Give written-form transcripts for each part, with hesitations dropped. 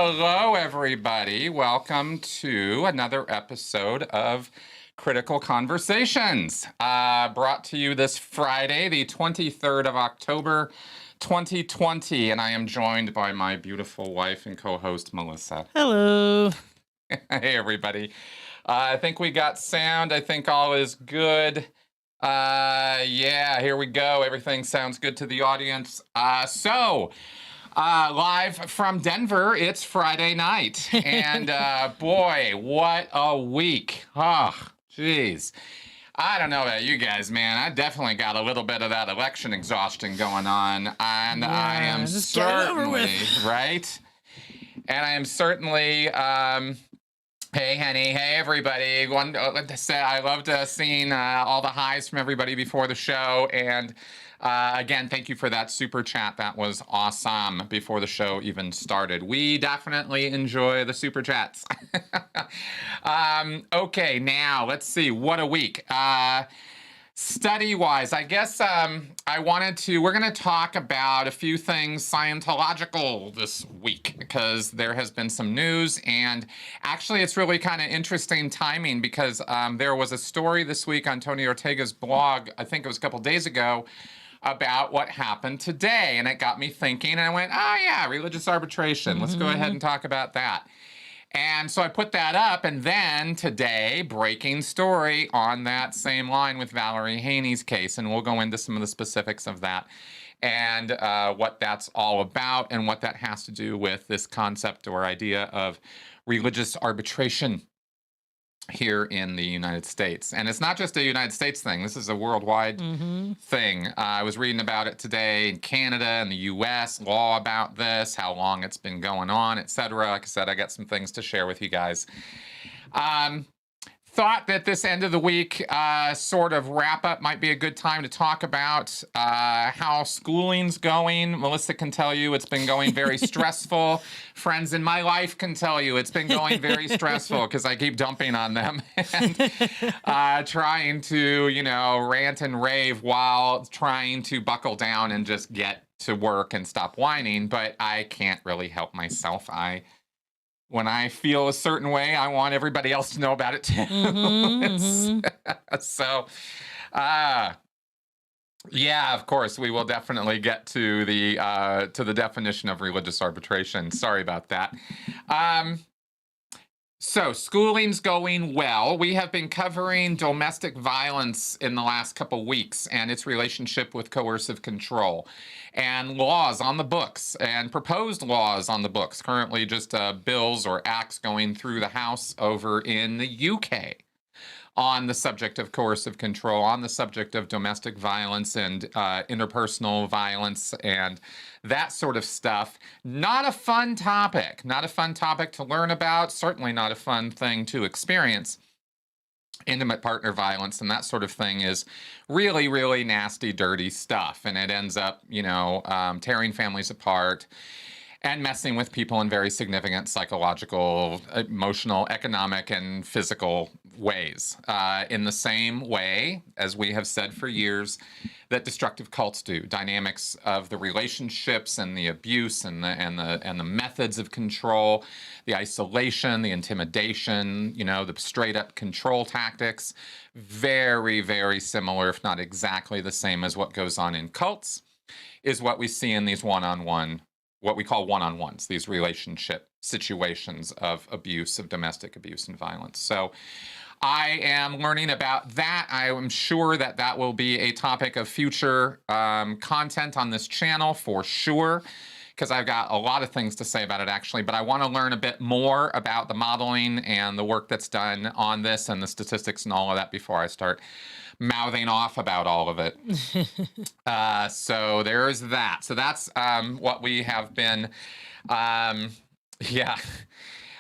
Hello, everybody. Welcome to another episode of Critical Conversations, brought to you this Friday, the 23rd of October, 2020. And I am joined by my beautiful wife and co-host, Melissa. Hello. Hey, everybody. I think we got sound. I think all is good. Yeah, here we go. Everything sounds good to the audience. Live from Denver, it's Friday night. And boy, what a week. Oh, geez. I don't know about you guys, man. I definitely got a little bit of that election exhaustion going on. And I am just get it over certainly, with. right? And I am certainly... Hey, Henny. Hey, everybody. I loved seeing all the highs from everybody before the show. And again, thank you for that super chat. That was awesome before the show even started. We definitely enjoy the super chats. Okay, now let's see. What a week. Study-wise, I guess we're going to talk about a few things Scientological this week because there has been some news, and actually it's really kind of interesting timing because there was a story this week on Tony Ortega's blog, I think it was a couple days ago, about what happened today, and it got me thinking, and I went, oh yeah, religious arbitration. Let's go ahead and talk about that. And so I put that up, and then today, breaking story on that same line with Valerie Haney's case, and we'll go into some of the specifics of that and what that's all about and what that has to do with this concept or idea of religious arbitration here in the United States. And it's not just a United States thing. This is a worldwide thing. I was reading about it today in Canada and the US, law about this, how long it's been going on, etc. Like I said, I got some things to share with you guys. Thought that this end of the week sort of wrap up might be a good time to talk about how schooling's going. Melissa can tell you it's been going very stressful. Friends in my life can tell you it's been going very stressful because I keep dumping on them and trying to, rant and rave while trying to buckle down and just get to work and stop whining. But I can't really help myself. When I feel a certain way, I want everybody else to know about it too. So, yeah, of course, we will definitely get to the definition of religious arbitration. Sorry about that. So schooling's going well. We have been covering domestic violence in the last couple weeks and its relationship with coercive control and laws on the books and proposed laws on the books. Currently just bills or acts going through the House over in the UK on the subject of coercive control, on the subject of domestic violence and interpersonal violence and that sort of stuff. Not a fun topic. Not a fun topic to learn about. Certainly not a fun thing to experience. Intimate partner violence and that sort of thing is really, really nasty, dirty stuff. And it ends up, tearing families apart and messing with people in very significant psychological, emotional, economic, and physical ways. In the same way, as we have said for years, that destructive cults do. Dynamics of the relationships and the abuse and the methods of control, the isolation, the intimidation, the straight up control tactics, very, very similar, if not exactly the same as what goes on in cults, is what we see in these one-on-one, what we call one-on-ones, these relationship situations of abuse, of domestic abuse and violence. So I am learning about that. I am sure that that will be a topic of future content on this channel for sure, because I've got a lot of things to say about it actually, but I want to learn a bit more about the modeling and the work that's done on this and the statistics and all of that before I start mouthing off about all of it. So there's that. So that's what we have been,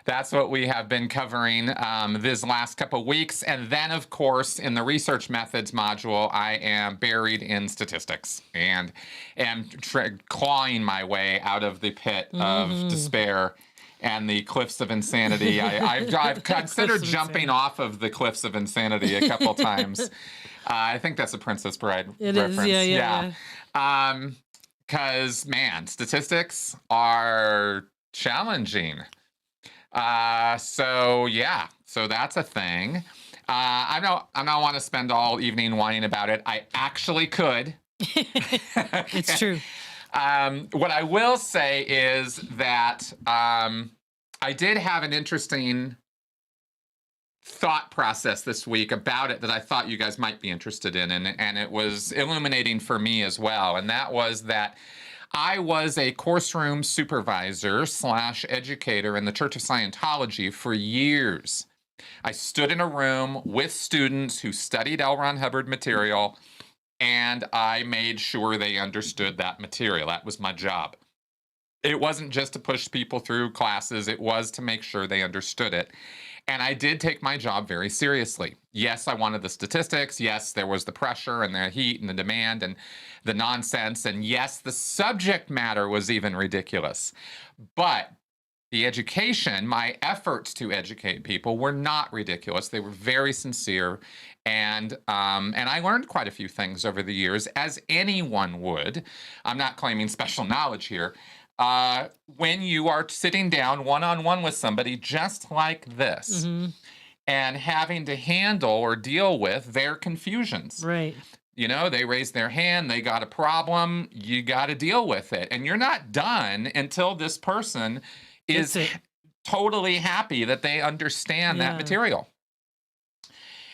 that's what we have been covering this last couple weeks. And then, of course, in the research methods module, I am buried in statistics and am clawing my way out of the pit of despair and the cliffs of insanity. I've considered jumping off of the cliffs of insanity a couple times. I think that's a Princess Bride reference. Yeah. Because, man, statistics are challenging. So yeah, so that's a thing. I don't want to spend all evening whining about it. I actually could. It's true. What I will say is that I did have an interesting thought process this week about it that I thought you guys might be interested in, and it was illuminating for me as well. And that was that I was a course room supervisor / educator in the Church of Scientology for years. I stood in a room with students who studied L. Ron Hubbard material, and I made sure they understood that material. That was my job. It wasn't just to push people through classes, it was to make sure they understood it. And I did take my job very seriously. Yes, I wanted the statistics. Yes, there was the pressure and the heat and the demand and the nonsense. And yes, the subject matter was even ridiculous. But the education, my efforts to educate people were not ridiculous. They were very sincere. And I learned quite a few things over the years, as anyone would. I'm not claiming special knowledge here. When you are sitting down one-on-one with somebody just like this and having to handle or deal with their confusions. Right. You know, they raise their hand, they got a problem, you got to deal with it. And you're not done until this person is totally happy that they understand that material.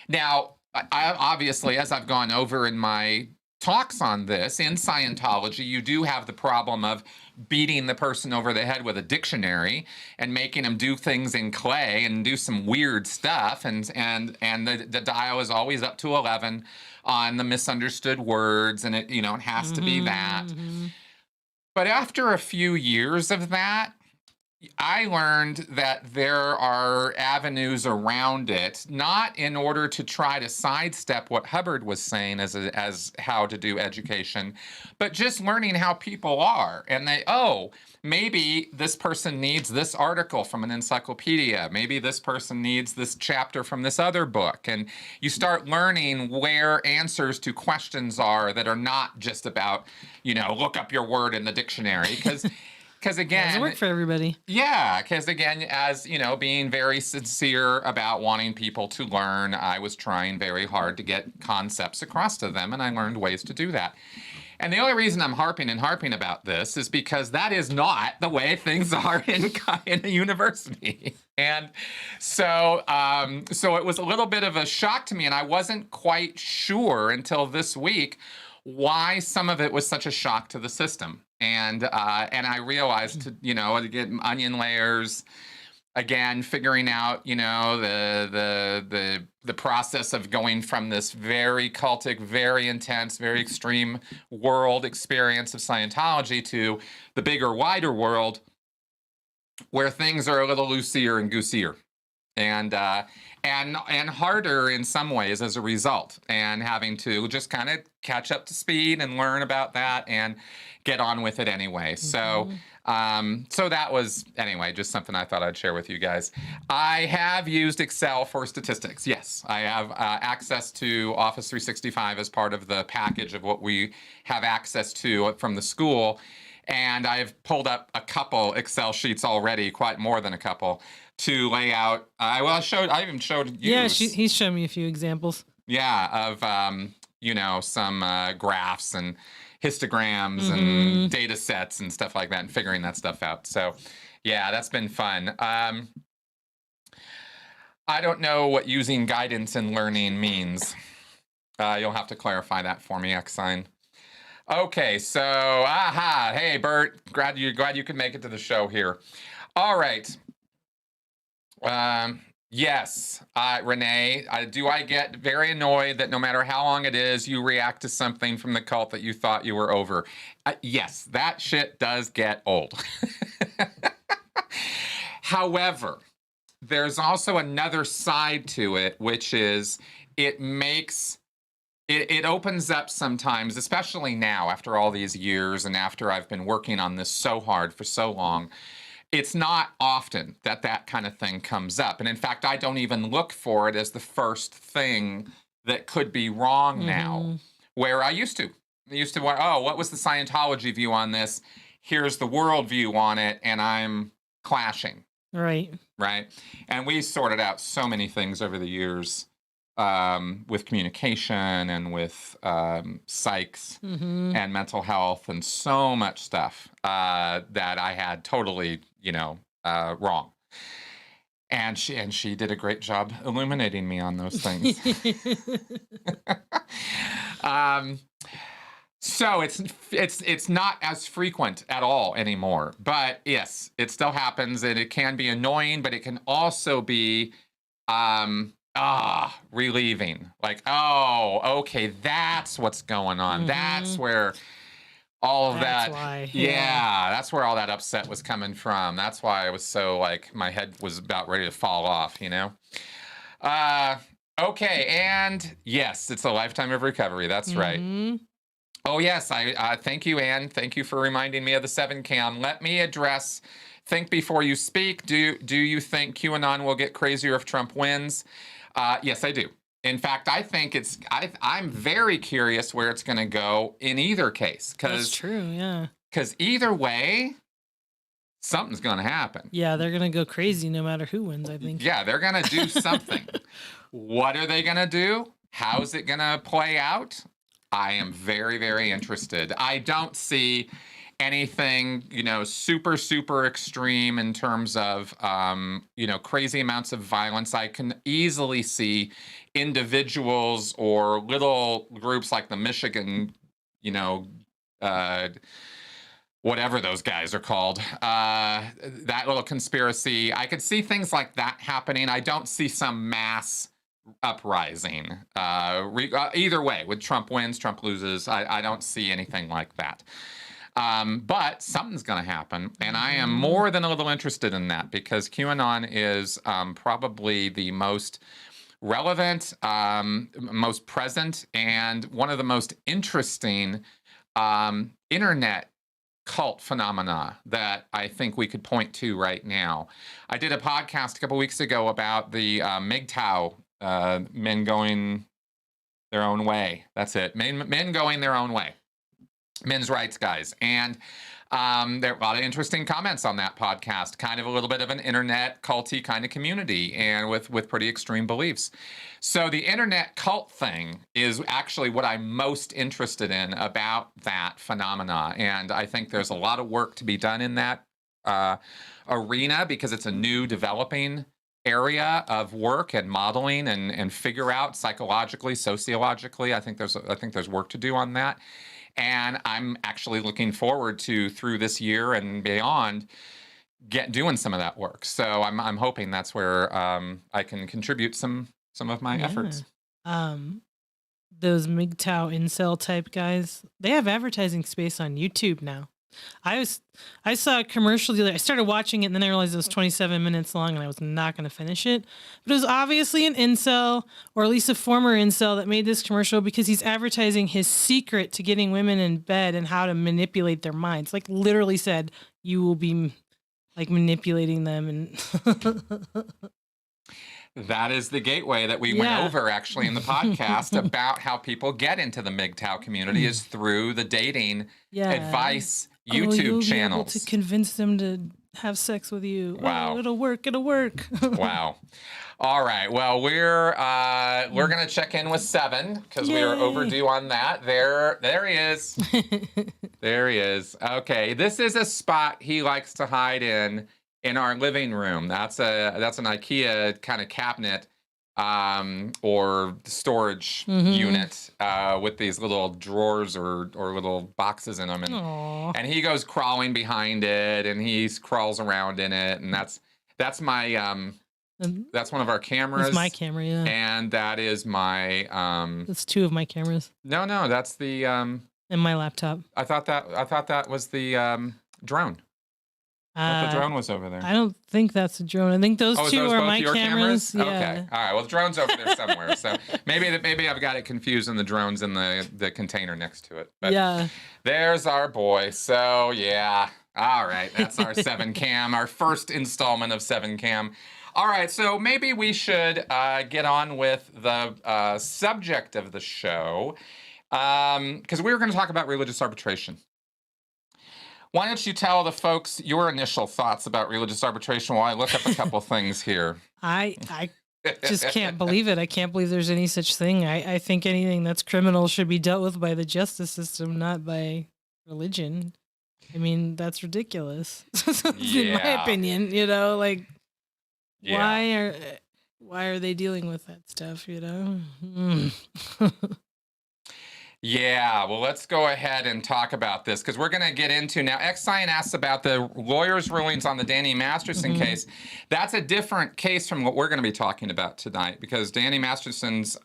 Now, I obviously, as I've gone over in my talks on this, in Scientology, you do have the problem of beating the person over the head with a dictionary and making them do things in clay and do some weird stuff. And the dial is always up to 11 on the misunderstood words. And it, you know, it has to be that. But after a few years of that, I learned that there are avenues around it, not in order to try to sidestep what Hubbard was saying as how to do education, but just learning how people are. And maybe this person needs this article from an encyclopedia. Maybe this person needs this chapter from this other book. And you start learning where answers to questions are that are not just about, you know, look up your word in the dictionary. Because again, it doesn't work for everybody. Yeah, because again, as you know, being very sincere about wanting people to learn, I was trying very hard to get concepts across to them, and I learned ways to do that. And the only reason I'm harping about this is because that is not the way things are in a university. And so it was a little bit of a shock to me, and I wasn't quite sure until this week why some of it was such a shock to the system. And I realized, you know, again, onion layers, again, figuring out, you know, the process of going from this very cultic, very intense, very extreme world experience of Scientology to the bigger, wider world where things are a little loosier and goosier. And harder in some ways as a result, and having to just kind of catch up to speed and learn about that and get on with it anyway. So that was, anyway, just something I thought I'd share with you guys. I have used Excel for statistics. Yes, I have access to Office 365 as part of the package of what we have access to from the school. And I've pulled up a couple Excel sheets already, quite more than a couple, to lay out. I even showed you. Yeah, he's shown me a few examples. Yeah, of you know, some graphs and histograms and data sets and stuff like that, and figuring that stuff out. So, yeah, that's been fun. I don't know what using guidance in learning means. You'll have to clarify that for me, Xenu. Okay, so hey Bert, glad you could make it to the show here. All right. Yes, Renee, do I get very annoyed that no matter how long it is, you react to something from the cult that you thought you were over? Yes, that shit does get old. However, there's also another side to it, which is it opens up sometimes, especially now after all these years and after I've been working on this so hard for so long. It's not often that kind of thing comes up. And in fact, I don't even look for it as the first thing that could be wrong now, where I used to. I used to, what was the Scientology view on this? Here's the world view on it, and I'm clashing, Right. right? And we sorted out so many things over the years with communication and with psychs and mental health and so much stuff that I had totally, wrong. And she did a great job illuminating me on those things. So it's not as frequent at all anymore. But yes, it still happens, and it can be annoying, but it can also be relieving. Like, oh, okay, that's what's going on. That's where all of That's that. why, Yeah, that's where all that upset was coming from. That's why I was so like my head was about ready to fall off, Okay, and yes, it's a lifetime of recovery. That's right. Oh yes, I thank you, Anne. Thank you for reminding me of the 7cam. Let me address. Think before you speak. Do you think QAnon will get crazier if Trump wins? Yes, I do. In fact, I think I'm very curious where it's going to go in either case. That's true, yeah. Because either way, something's going to happen. Yeah, they're going to go crazy no matter who wins, I think. Yeah, they're going to do something. What are they going to do? How's it going to play out? I am very, very interested. I don't see anything, super, super extreme in terms of, crazy amounts of violence. I can easily see individuals or little groups like the Michigan, whatever those guys are called, that little conspiracy. I could see things like that happening. I don't see some mass uprising. Either way, with Trump wins, Trump loses, I don't see anything like that. But something's going to happen, and I am more than a little interested in that because QAnon is probably the most relevant, most present, and one of the most interesting internet cult phenomena that I think we could point to right now. I did a podcast a couple weeks ago about the MGTOW, men going their own way. That's it. Men going their own way. Men's rights guys. And there are a lot of interesting comments on that podcast, kind of a little bit of an internet culty kind of community and with pretty extreme beliefs. So the internet cult thing is actually what I'm most interested in about that phenomena. And I think there's a lot of work to be done in that arena because it's a new developing area of work and modeling and figure out psychologically, sociologically. I think there's work to do on that. And I'm actually looking forward to, through this year and beyond, doing some of that work. So I'm hoping that's where I can contribute some of my efforts. Those MGTOW incel type guys, they have advertising space on YouTube now. I saw a commercial the other day. I started watching it and then I realized it was 27 minutes long and I was not going to finish it. But it was obviously an incel, or at least a former incel, that made this commercial because he's advertising his secret to getting women in bed and how to manipulate their minds. Like literally said, you will be like manipulating them and That is the gateway that we went over actually in the podcast about how people get into the MGTOW community is through the dating advice YouTube you'll channels. Be able to convince them to have sex with you. Wow. Oh, it'll work. Wow. All right. Well, we're gonna check in with 7 because we are overdue on that. There he is. There he is. Okay. This is a spot he likes to hide in our living room. That's an IKEA kind of cabinet or storage unit with these little drawers or little boxes in them, and he goes crawling behind it, and he crawls around in it, and that's my that's one of our cameras. That's my camera, yeah. And that is my That's 2 of my cameras. No, that's the and my laptop. I thought that was the drone. I thought the drone was over there. I don't think that's a drone. I think those 2 are my cameras. Yeah. Okay. All right. Well, the drone's over there somewhere. So maybe I've got it confused, and the drone's in the container next to it. But yeah. There's our boy. So yeah. All right. That's our 7cam, our first installment of 7cam. All right. So maybe we should get on with the subject of the show, because we were going to talk about religious arbitration. Why don't you tell the folks your initial thoughts about religious arbitration while I look up a couple things here? I just can't believe it. I can't believe there's any such thing. I think anything that's criminal should be dealt with by the justice system, not by religion. I mean, that's ridiculous. In my opinion, like why are they dealing with that stuff, Yeah, well, let's go ahead and talk about this because we're going to get into now. Xien asks about the lawyer's rulings on the Danny Masterson case. That's a different case from what we're going to be talking about tonight because Danny Masterson's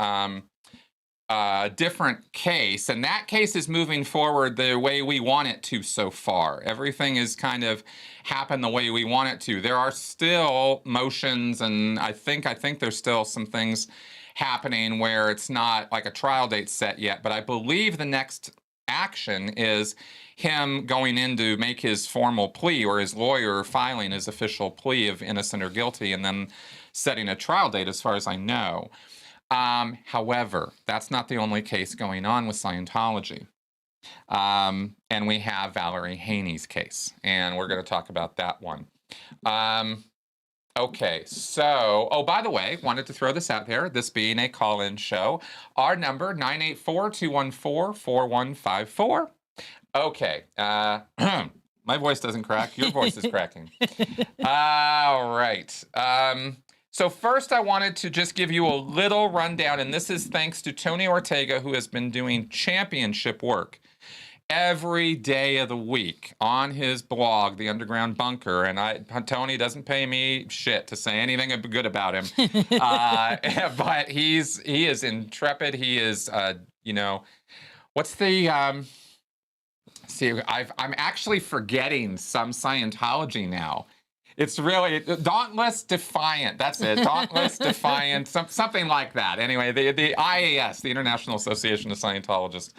different case, and that case is moving forward the way we want it to so far. Everything is kind of happened the way we want it to. There are still motions, and I think there's still some things happening where it's not like a trial date set yet, but I believe the next action is him going in to make his formal plea or his lawyer filing his official plea of innocent or guilty and then setting a trial date as far as I know. However, that's not the only case going on with Scientology. And we have Valerie Haney's case, and we're going to talk about that one. Okay, so, oh, by the way, wanted to throw this out there, this being a call-in show. Our number, 984-214-4154. Okay, my voice doesn't crack, your voice is cracking. All right. So first I wanted to just give you a little rundown, and this is thanks to Tony Ortega, who has been doing championship work every day of the week on his blog, The Underground Bunker. And Tony doesn't pay me shit to say anything good about him. But he is intrepid. He is, what's the, I'm actually forgetting some Scientology now. It's really Dauntless Defiant. That's it. Dauntless Defiant, something like that. Anyway, the IAS, the International Association of Scientologists,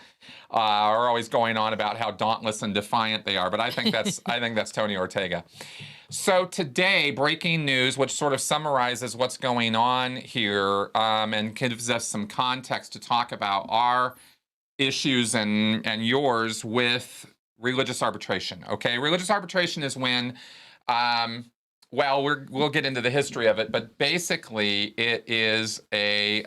are always going on about how dauntless and defiant they are. But I think that's Tony Ortega. So today, breaking news, which sort of summarizes what's going on here and gives us some context to talk about our issues and yours with religious arbitration. Okay, religious arbitration is when we'll get into the history of it, but basically it is a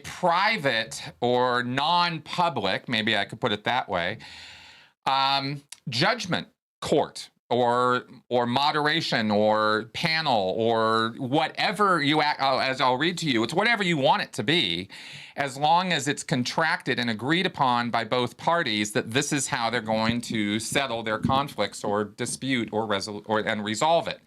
private or non-public, maybe I could put it that way, judgment court or moderation or panel or whatever as I'll read to you, it's whatever you want it to be, as long as it's contracted and agreed upon by both parties that this is how they're going to settle their conflicts or dispute and resolve it,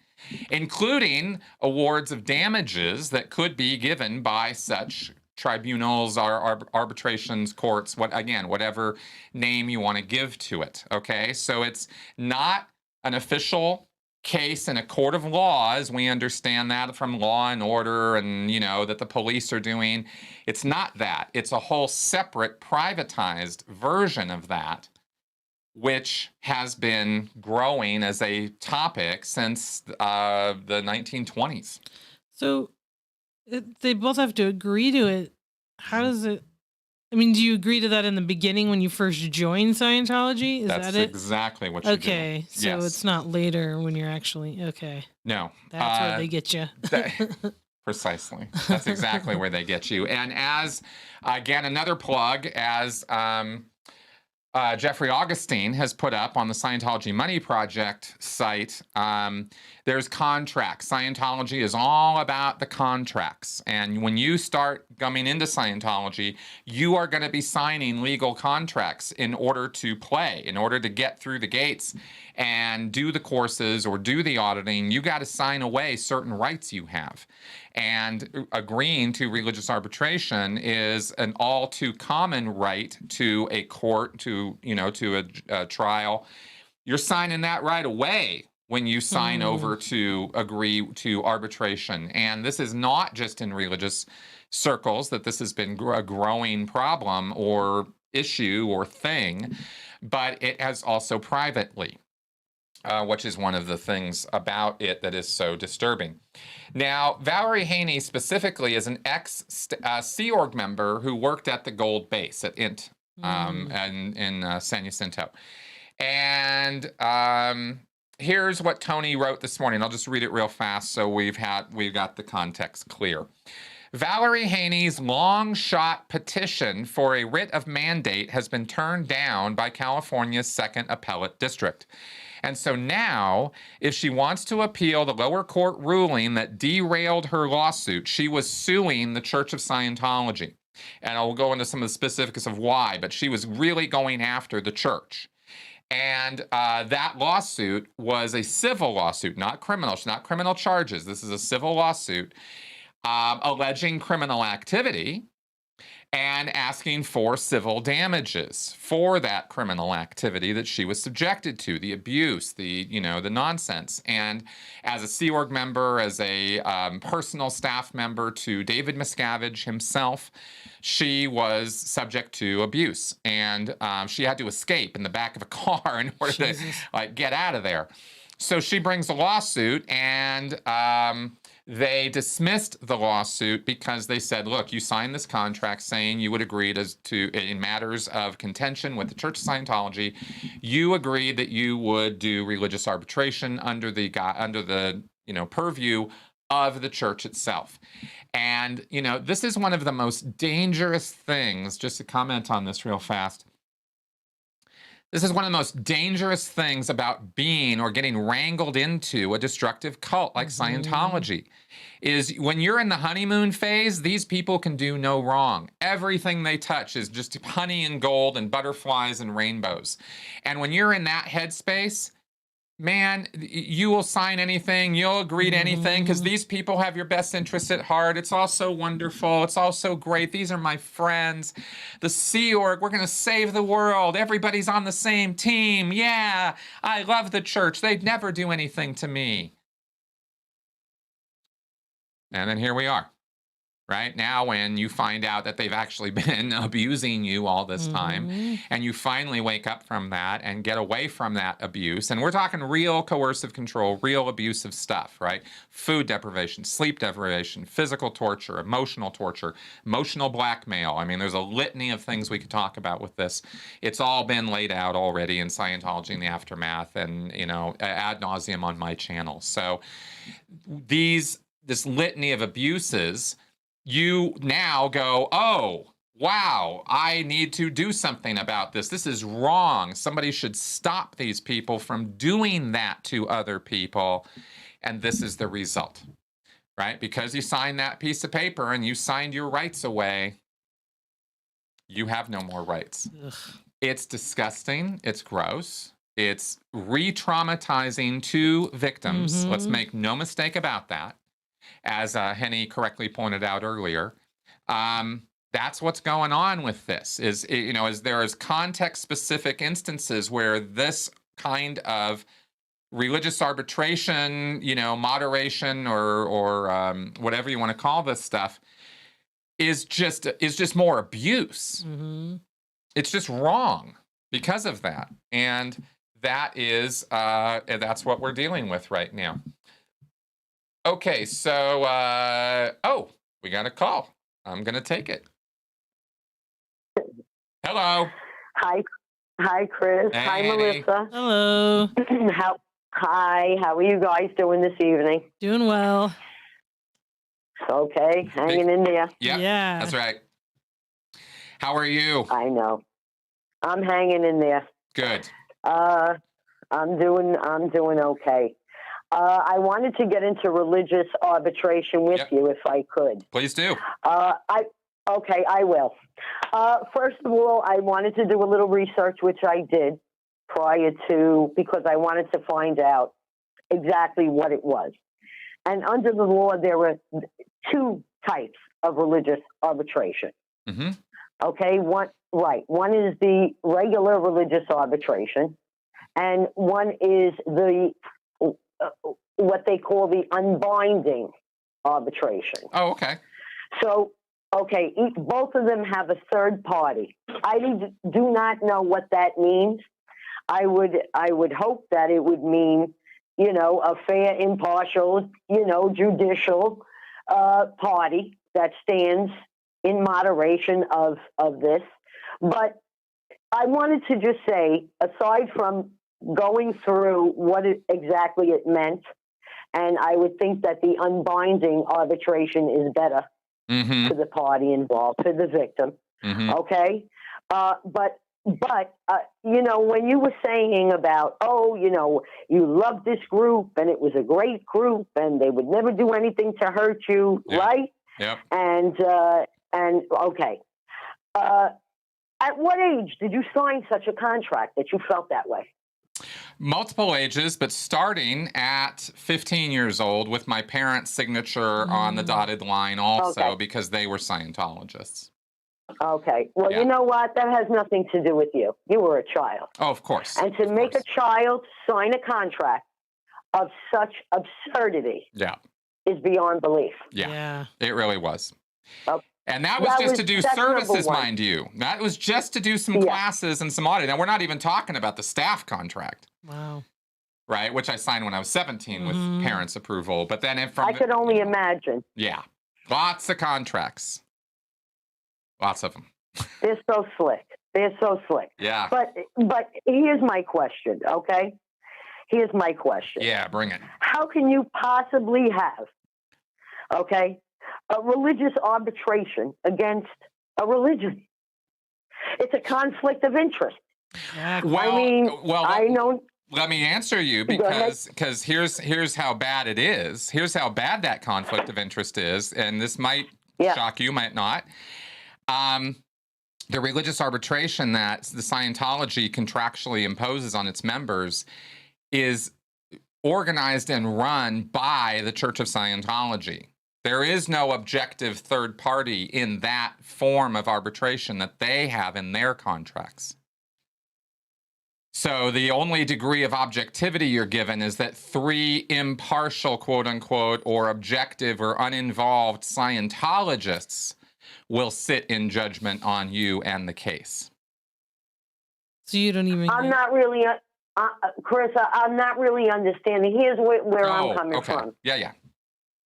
including awards of damages that could be given by such tribunals, arbitrations, courts, whatever name you want to give to it. Okay, so it's not an official case in a court of law, as we understand that from Law and Order and, that the police are doing. It's not that. It's a whole separate privatized version of that, which has been growing as a topic since the 1920s. So they both have to agree to it. How does it? I mean, do you agree to that in the beginning when you first joined Scientology? That's exactly what you do. Okay, so yes. It's not later when you're actually, okay. No. That's where they get you. Precisely. That's exactly where they get you. And as, again, another plug, as Jeffrey Augustine has put up on the Scientology Money Project site, there's contracts. Scientology is all about the contracts. And when you start coming into Scientology, you are going to be signing legal contracts in order to play, in order to get through the gates and do the courses or do the auditing. You got to sign away certain rights you have. And agreeing to religious arbitration is an all too common right to a court, to a trial. You're signing that right away when you sign over to agree to arbitration. And this is not just in religious circles that this has been a growing problem or issue or thing, but it has also privately, which is one of the things about it that is so disturbing. Now, Valerie Haney specifically is an ex-Sea Org member who worked at the Gold Base at INT and in San Jacinto. And here's what Tony wrote this morning. I'll just read it real fast so we've got the context clear. Valerie Haney's long-shot petition for a writ of mandate has been turned down by California's Second Appellate District. And so now, if she wants to appeal the lower court ruling that derailed her lawsuit, she was suing the Church of Scientology. And I'll go into some of the specifics of why, but she was really going after the church. And that lawsuit was a civil lawsuit, not criminal. It's not criminal charges. This is a civil lawsuit alleging criminal activity and asking for civil damages for that criminal activity that she was subjected to, the abuse, the nonsense. And as a Sea Org member, as a personal staff member to David Miscavige himself, she was subject to abuse, and she had to escape in the back of a car in order to get out of there. So she brings a lawsuit, and they dismissed the lawsuit because they said, look, you signed this contract saying you would agree to in matters of contention with the Church of Scientology, you agreed that you would do religious arbitration under the purview of the church itself. And, this is one of the most dangerous things, just to comment on this real fast. This is one of the most dangerous things about being or getting wrangled into a destructive cult like Scientology is when you're in the honeymoon phase, these people can do no wrong. Everything they touch is just honey and gold and butterflies and rainbows. And when you're in that headspace, man, you will sign anything, you'll agree to anything, because these people have your best interests at heart. It's all so wonderful. It's all so great. These are my friends. The Sea Org, we're going to save the world. Everybody's on the same team. Yeah, I love the church. They'd never do anything to me. And then here we are. Right now, when you find out that they've actually been abusing you all this time, and you finally wake up from that and get away from that abuse, and we're talking real coercive control, real abusive stuff, right? Food deprivation, sleep deprivation, physical torture, emotional blackmail. I mean, there's a litany of things we could talk about with this. It's all been laid out already in Scientology in the Aftermath, and ad nauseum on my channel. So this litany of abuses, you now go, oh, wow, I need to do something about this. This is wrong. Somebody should stop these people from doing that to other people. And this is the result, right? Because you signed that piece of paper and you signed your rights away, you have no more rights. Ugh. It's disgusting. It's gross. It's re-traumatizing to victims. Let's make no mistake about that. As Henny correctly pointed out earlier, that's what's going on with this. Is there is context-specific instances where this kind of religious arbitration, moderation, or whatever you want to call this stuff, is just more abuse. It's just wrong because of that, and that's what we're dealing with right now. Okay, so, we got a call. I'm going to take it. Hello. Hi, Chris. Hey. Hi, Melissa. Hello. How are you guys doing this evening? Doing well. Okay, hanging in there. Yep, yeah, that's right. How are you? I know. I'm hanging in there. Good. I'm doing okay. I wanted to get into religious arbitration with you if I could. Please do. I will. First of all, I wanted to do a little research, which I did because I wanted to find out exactly what it was. And under the law, there were two types of religious arbitration. Okay, one is the regular religious arbitration, and one is the what they call the unbinding arbitration. Oh, okay. So, both of them have a third party. I do not know what that means. I would hope that it would mean, a fair, impartial, judicial party that stands in moderation of this. But I wanted to just say, aside from going through what exactly it meant, and I would think that the unbinding arbitration is better Mm-hmm. to the party involved, to the victim. Mm-hmm. Okay, but you know, when you were saying about, oh, you know, you loved this group and it was a great group and they would never do anything to hurt you, Yeah. right? Yep. And okay, at what age did you sign such a contract that you felt that way? Multiple ages, but starting at 15 years old with my parents' signature on the dotted line also, Okay. because they were Scientologists. Okay. Well, Yeah. you know what? That has nothing to do with you. You were a child. Oh, of course. And to Of make course. a child sign a contract of such absurdity Yeah. is beyond belief. Yeah. It really was. Okay. And that was just to do that's number services, one. mind you. That was just to do some classes and some auditing. Now, we're not even talking about the staff contract. Wow. Right? Which I signed when I was 17 with parents' approval. But then I could only imagine. Yeah. Lots of contracts. Lots of them. They're so slick. They're so slick. Yeah. But here's my question, okay? Here's my question. Yeah, bring it. How can you possibly have, okay, a religious arbitration against a religion? It's a conflict of interest. Exactly. Well, I mean, I know. Let me answer you, because here's how bad it is. Here's how bad that conflict of interest is, and this might shock you, might not. The religious arbitration that the Scientology contractually imposes on its members is organized and run by the Church of Scientology. There is no objective third party in that form of arbitration that they have in their contracts. So the only degree of objectivity you're given is that 3 impartial, quote unquote, or objective or uninvolved Scientologists will sit in judgment on you and the case. So you don't even. I'm not really, Chris. I'm not really understanding. Here's where I'm coming from. Yeah.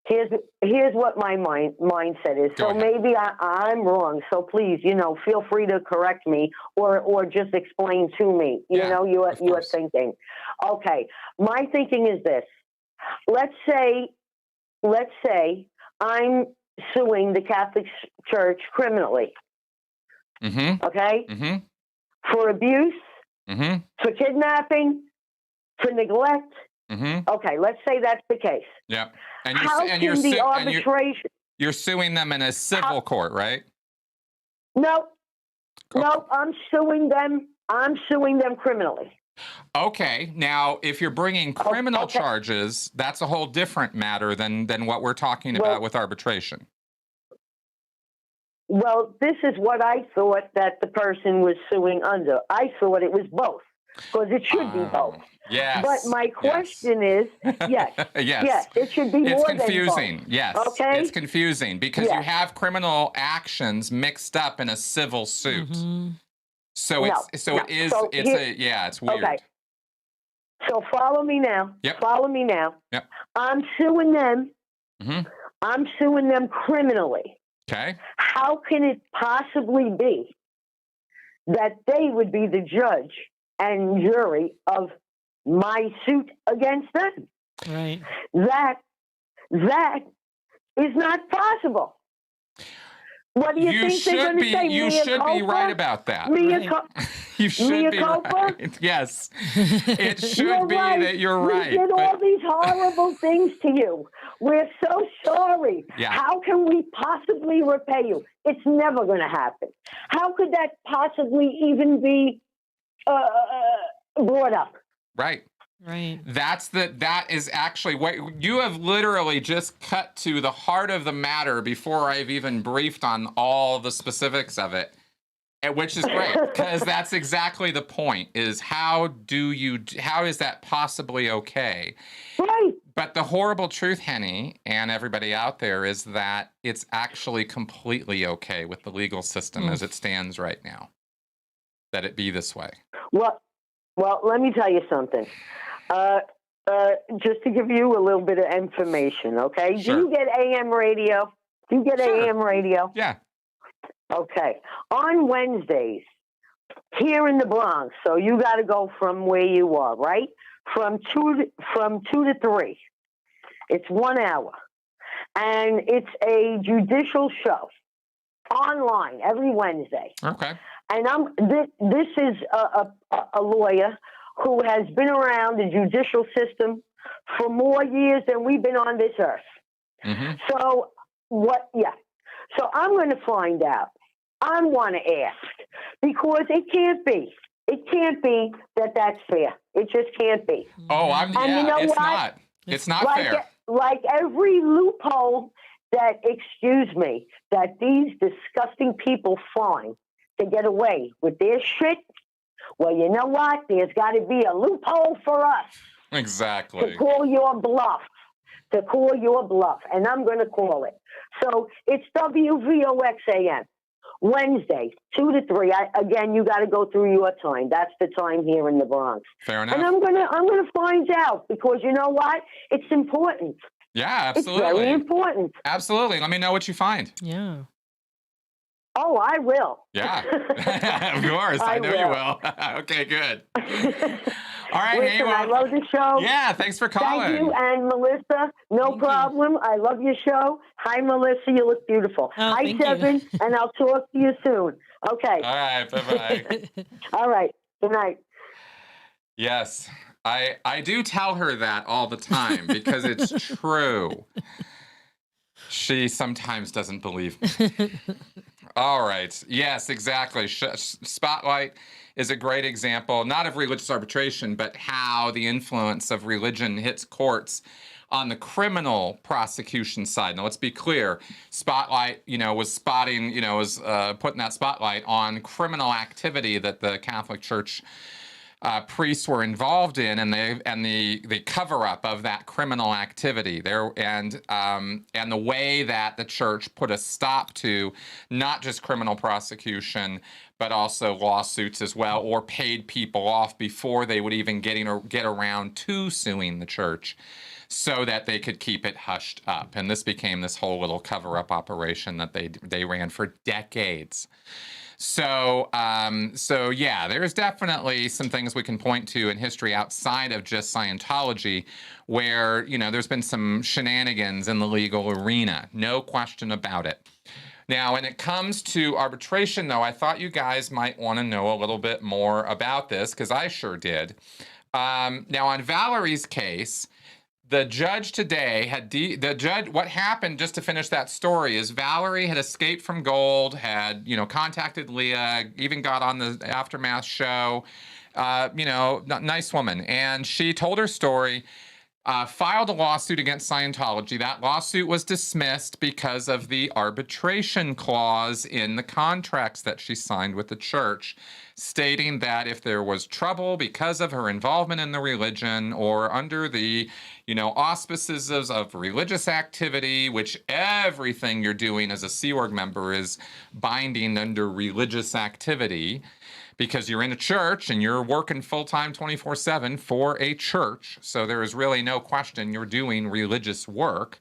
Here's what my mindset is. Go So ahead. maybe I'm wrong. So please, you know, feel free to correct me or just explain to me. You know, your thinking. Okay, my thinking is this. Let's say I'm suing the Catholic Church criminally. Mm-hmm. Okay. Mm-hmm. For abuse. Mm-hmm. For kidnapping. For neglect. Mm-hmm. Okay, let's say that's the case. Yeah. And you're suing them in a civil court, right? No, I'm suing them. I'm suing them criminally. Okay. Now, if you're bringing criminal charges, that's a whole different matter than what we're talking about with arbitration. Well, this is what I thought that the person was suing under. I thought it was both, because it should be both. Yes. But my question is, yes, it should be more than both. It's confusing. Yes. Okay. It's confusing because you have criminal actions mixed up in a civil suit. Mm-hmm. So it's weird. Okay. So follow me now. Yep. Follow me now. Yep. I'm suing them. Mm-hmm. I'm suing them criminally. Okay. How can it possibly be that they would be the judge and jury of my suit against them? Right. That is not possible. What do you think they're going to say? You should be right about that. You should be right. Yes. It should be that you're right. We did all these horrible things to you. We're so sorry. Yeah. How can we possibly repay you? It's never going to happen. How could that possibly even be brought up? Right. Right. That is actually what you have literally just cut to the heart of the matter before I've even briefed on all the specifics of it, which is great because that's exactly the point is how is that possibly okay? Right. But the horrible truth, Henny, and everybody out there is that it's actually completely okay with the legal system as it stands right now, that it be this way. Well, let me tell you something. Just to give you a little bit of information, okay? Sure. Do you get AM radio? AM radio? Yeah. Okay. On Wednesdays, here in the Bronx. So you got to go from where you are, right? From two to three. It's 1 hour, and it's a judicial show online every Wednesday. Okay. And this is a lawyer who has been around the judicial system for more years than we've been on this earth. Mm-hmm. So what? Yeah. So I'm going to find out. I want to ask because it can't be. It can't be that that's fair. It just can't be. Oh, And you know it's what? not. It's not fair. Like every loophole that, excuse me, that these disgusting people find to get away with their shit. Well, you know what? There's got to be a loophole for us. Exactly. To call your bluff. And I'm going to call it. So it's WVOXAM. Wednesday, 2 to 3. Again, you got to go through your time. That's the time here in the Bronx. Fair enough. And I'm gonna find out because you know what? It's important. Yeah, absolutely. It's very important. Absolutely. Let me know what you find. Yeah. Oh, I will. Yeah. Of course. I know you will. Okay, good. All right, Listen, hey, well, I love the show. Yeah, thanks for calling. Thank you, and Melissa, no problem. I love your show. Hi, Melissa, you look beautiful. Oh, Hi, Kevin, and I'll talk to you soon. Okay. All right, bye-bye. All right. Good night. Yes, I do tell her that all the time because it's true. She sometimes doesn't believe me. All right. Yes, exactly. Spotlight is a great example, not of religious arbitration, but how the influence of religion hits courts on the criminal prosecution side. Now, let's be clear. Spotlight, was putting that spotlight on criminal activity that the Catholic Church priests were involved in, and the cover-up of that criminal activity there, and the way that the church put a stop to not just criminal prosecution, but also lawsuits as well, or paid people off before they would even get around to suing the church, so that they could keep it hushed up. And this became this whole little cover-up operation that they ran for decades. So yeah, there's definitely some things we can point to in history outside of just Scientology where, there's been some shenanigans in the legal arena. No question about it. Now, when it comes to arbitration, though, I thought you guys might want to know a little bit more about this, because I sure did. Now, on Valerie's case, the judge today what happened, just to finish that story, is Valerie had escaped from Gold, had, contacted Leah, even got on the Aftermath show, nice woman. And she told her story, filed a lawsuit against Scientology. That lawsuit was dismissed because of the arbitration clause in the contracts that she signed with the church, stating that if there was trouble because of her involvement in the religion or under the, auspices of religious activity, which everything you're doing as a Sea Org member is binding under religious activity, because you're in a church and you're working full-time 24/7 for a church. So there is really no question you're doing religious work.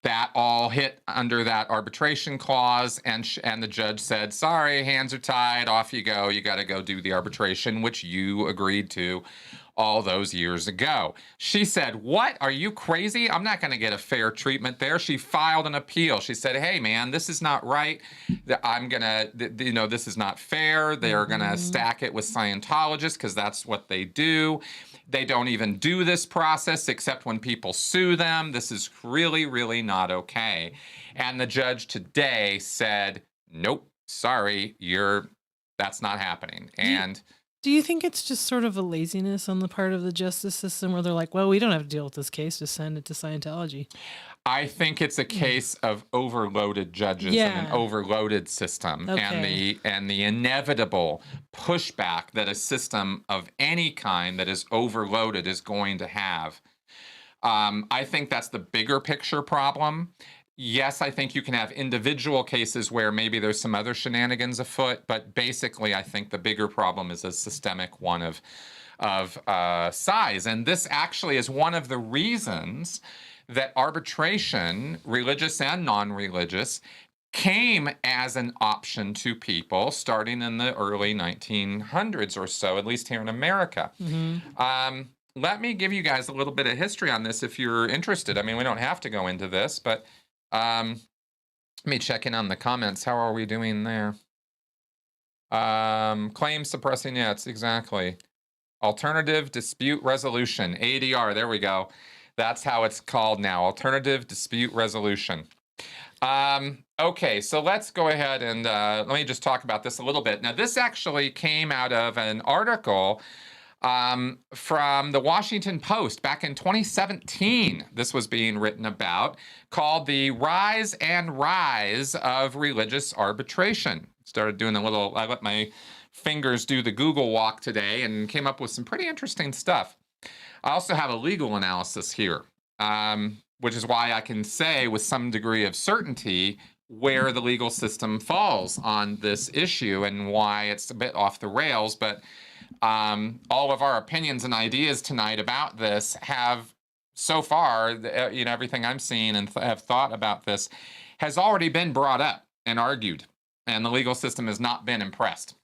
That all hit under that arbitration clause, and the judge said, sorry, hands are tied, off you go. You got to go do the arbitration, which you agreed to all those years ago. She said, what? Are you crazy? I'm not going to get a fair treatment there. She filed an appeal. She said, hey, man, this is not right. This is not fair. They're going to stack it with Scientologists because that's what they do. They don't even do this process except when people sue them. This is really, really not okay. And the judge today said, nope, sorry, that's not happening. Do you think it's just sort of a laziness on the part of the justice system where they're like, well, we don't have to deal with this case, just send it to Scientology? I think it's a case of overloaded judges and an overloaded system, and the inevitable pushback that a system of any kind that is overloaded is going to have. I think that's the bigger picture problem. Yes, I think you can have individual cases where maybe there's some other shenanigans afoot, but basically I think the bigger problem is a systemic one of size. And this actually is one of the reasons that arbitration, religious and non-religious, came as an option to people starting in the early 1900s or so, at least here in America. Let me give you guys a little bit of history on this if you're interested. I mean, we don't have to go into this, but let me check in on the comments. How are we doing there? Claim suppressing, yeah, it's exactly. Alternative Dispute Resolution, ADR, there we go. That's how it's called now, Alternative Dispute Resolution. Okay, so let's go ahead and let me just talk about this a little bit. Now, this actually came out of an article from the Washington Post back in 2017. This was being written about, called The Rise and Rise of Religious Arbitration. Started doing a little, I let my fingers do the Google walk today and came up with some pretty interesting stuff. I also have a legal analysis here, which is why I can say with some degree of certainty where the legal system falls on this issue and why it's a bit off the rails. But all of our opinions and ideas tonight about this have, so far, you know, everything I'm seeing and have thought about this has already been brought up and argued, and the legal system has not been impressed.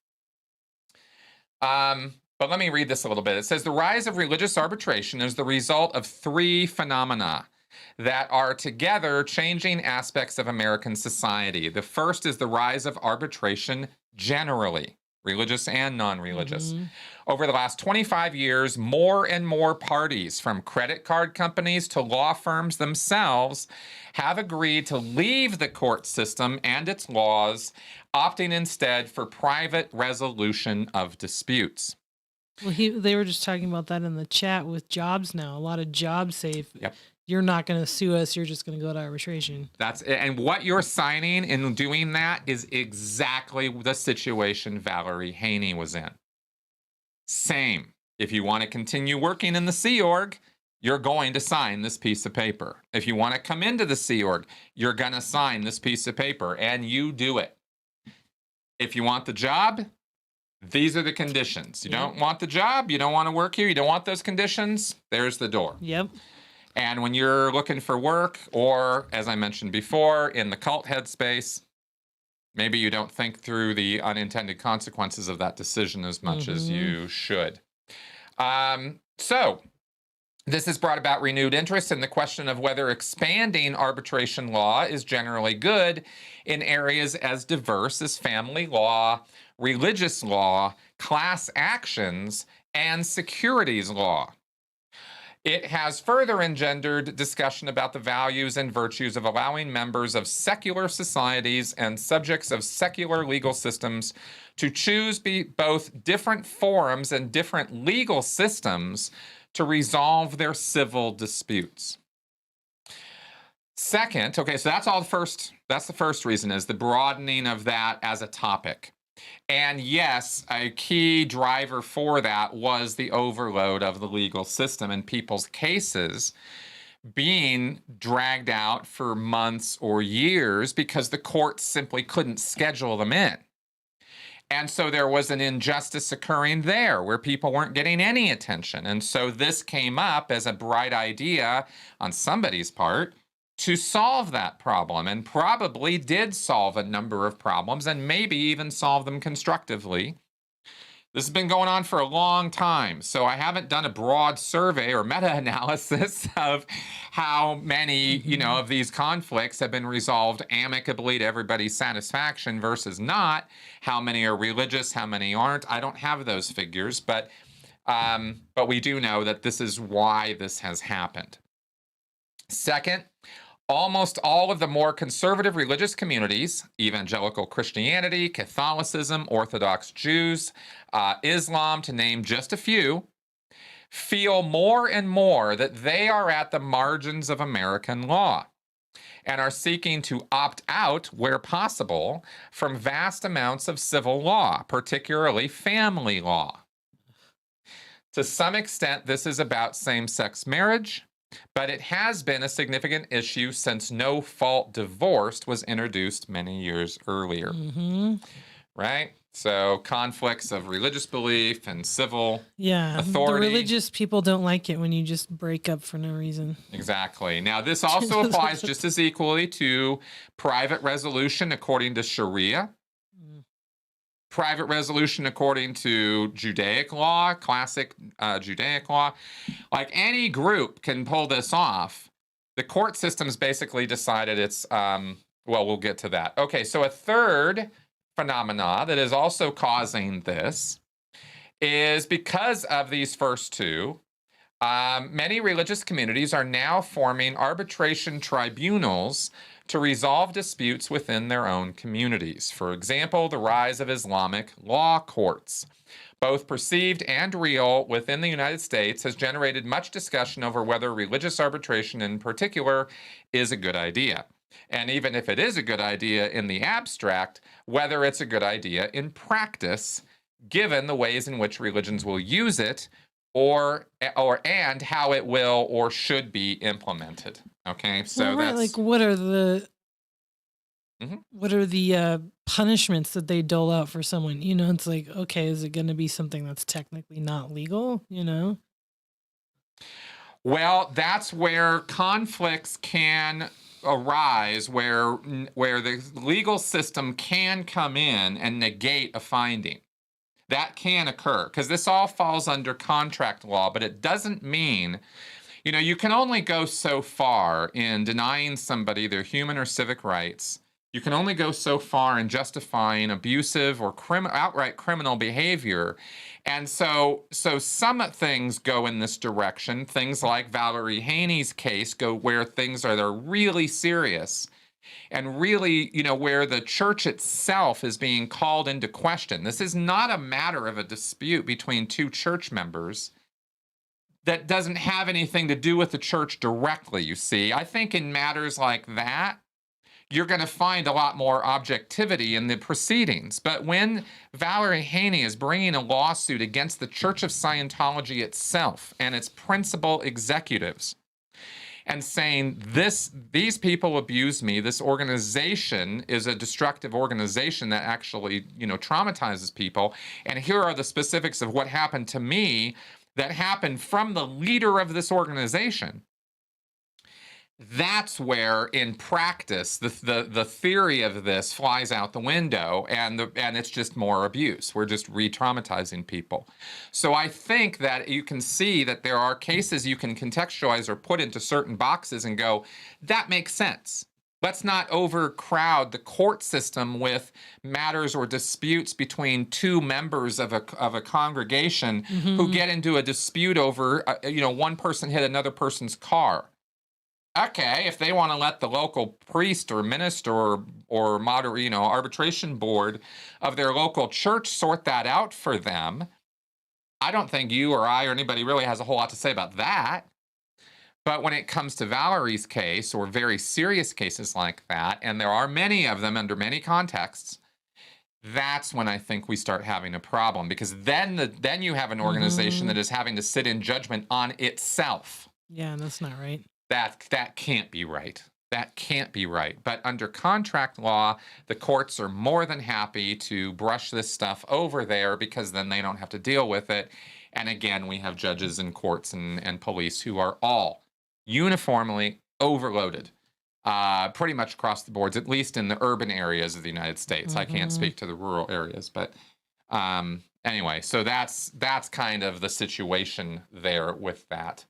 But let me read this a little bit. It says, the rise of religious arbitration is the result of three phenomena that are together changing aspects of American society. The first is the rise of arbitration generally, religious and non-religious. Over the last 25 years, more and more parties, from credit card companies to law firms themselves, have agreed to leave the court system and its laws, opting instead for private resolution of disputes. Well, they were just talking about that in the chat with jobs now. A lot of jobs say, Yep. You're not going to sue us, you're just going to go to arbitration. That's it. And what you're signing in doing that is exactly the situation Valerie Haney was in. Same. If you want to continue working in the Sea Org, you're going to sign this piece of paper. If you want to come into the Sea Org, you're going to sign this piece of paper, and you do it. If you want the job, these are the conditions. You don't want the job, you don't want to work here, you don't want those conditions, there's the door. Yep. And when you're looking for work, or, as I mentioned before, in the cult headspace, maybe you don't think through the unintended consequences of that decision as much as you should. So this has brought about renewed interest in the question of whether expanding arbitration law is generally good in areas as diverse as family law, religious law, class actions, and securities law. It has further engendered discussion about the values and virtues of allowing members of secular societies and subjects of secular legal systems to choose both different forms and different legal systems to resolve their civil disputes. Second, okay, so that's the first reason, is the broadening of that as a topic. And yes, a key driver for that was the overload of the legal system and people's cases being dragged out for months or years because the courts simply couldn't schedule them in. And so there was an injustice occurring there where people weren't getting any attention. And so this came up as a bright idea on somebody's part to solve that problem, and probably did solve a number of problems and maybe even solve them constructively. This has been going on for a long time, so I haven't done a broad survey or meta-analysis of how many, of these conflicts have been resolved amicably to everybody's satisfaction versus not. How many are religious, how many aren't? I don't have those figures, but we do know that this is why this has happened. Second, almost all of the more conservative religious communities, evangelical Christianity, Catholicism, Orthodox Jews, Islam, to name just a few, feel more and more that they are at the margins of American law and are seeking to opt out, where possible, from vast amounts of civil law, particularly family law. To some extent, this is about same-sex marriage, but it has been a significant issue since no-fault divorce was introduced many years earlier. Right? So conflicts of religious belief and civil Yeah, authority. the religious people don't like it when you just break up for no reason. Exactly. Now, this also applies just as equally to private resolution according to Sharia, private resolution according to Judaic law, classic Judaic law. Like any group can pull this off. The court system's basically decided it's, well, we'll get to that. Okay, so a third phenomena that is also causing this is because of these first two, many religious communities are now forming arbitration tribunals to resolve disputes within their own communities. For example, the rise of Islamic law courts, both perceived and real within the United States, has generated much discussion over whether religious arbitration in particular is a good idea. And even if it is a good idea in the abstract, whether it's a good idea in practice, given the ways in which religions will use it, and how it will or should be implemented. Okay, so well, right, that's like what are the Mhm. what are the punishments that they dole out for someone? You know, it's like, okay, is it going to be something that's technically not legal? You know, well, that's where conflicts can arise, where the legal system can come in and negate a finding. That can occur because this all falls under contract law, but it doesn't mean, you can only go so far in denying somebody their human or civic rights. You can only go so far in justifying abusive or outright criminal behavior. And so some things go in this direction. Things like Valerie Haney's case go where things are they're really serious. And really, where the church itself is being called into question. This is not a matter of a dispute between two church members that doesn't have anything to do with the church directly, you see. I think in matters like that, you're going to find a lot more objectivity in the proceedings. But when Valerie Haney is bringing a lawsuit against the Church of Scientology itself and its principal executives, and saying these people abuse me, this organization is a destructive organization that actually, traumatizes people, and here are the specifics of what happened to me that happened from the leader of this organization. That's where, in practice, the theory of this flies out the window, and it's just more abuse. We're just re-traumatizing people. So I think that you can see that there are cases you can contextualize or put into certain boxes and go, that makes sense. Let's not overcrowd the court system with matters or disputes between two members of a congregation who get into a dispute over, one person hit another person's car. Okay, if they want to let the local priest or minister or arbitration board of their local church sort that out for them, I don't think you or I or anybody really has a whole lot to say about that. But when it comes to Valerie's case or very serious cases like that, and there are many of them under many contexts, that's when I think we start having a problem, because then you have an organization that is having to sit in judgment on itself. yeah, that's not right. That can't be right. That can't be right. But under contract law, the courts are more than happy to brush this stuff over there because then they don't have to deal with it. And again, we have judges and courts and police who are all uniformly overloaded, pretty much across the boards, at least in the urban areas of the United States. I can't speak to the rural areas, but anyway, so that's kind of the situation there with that.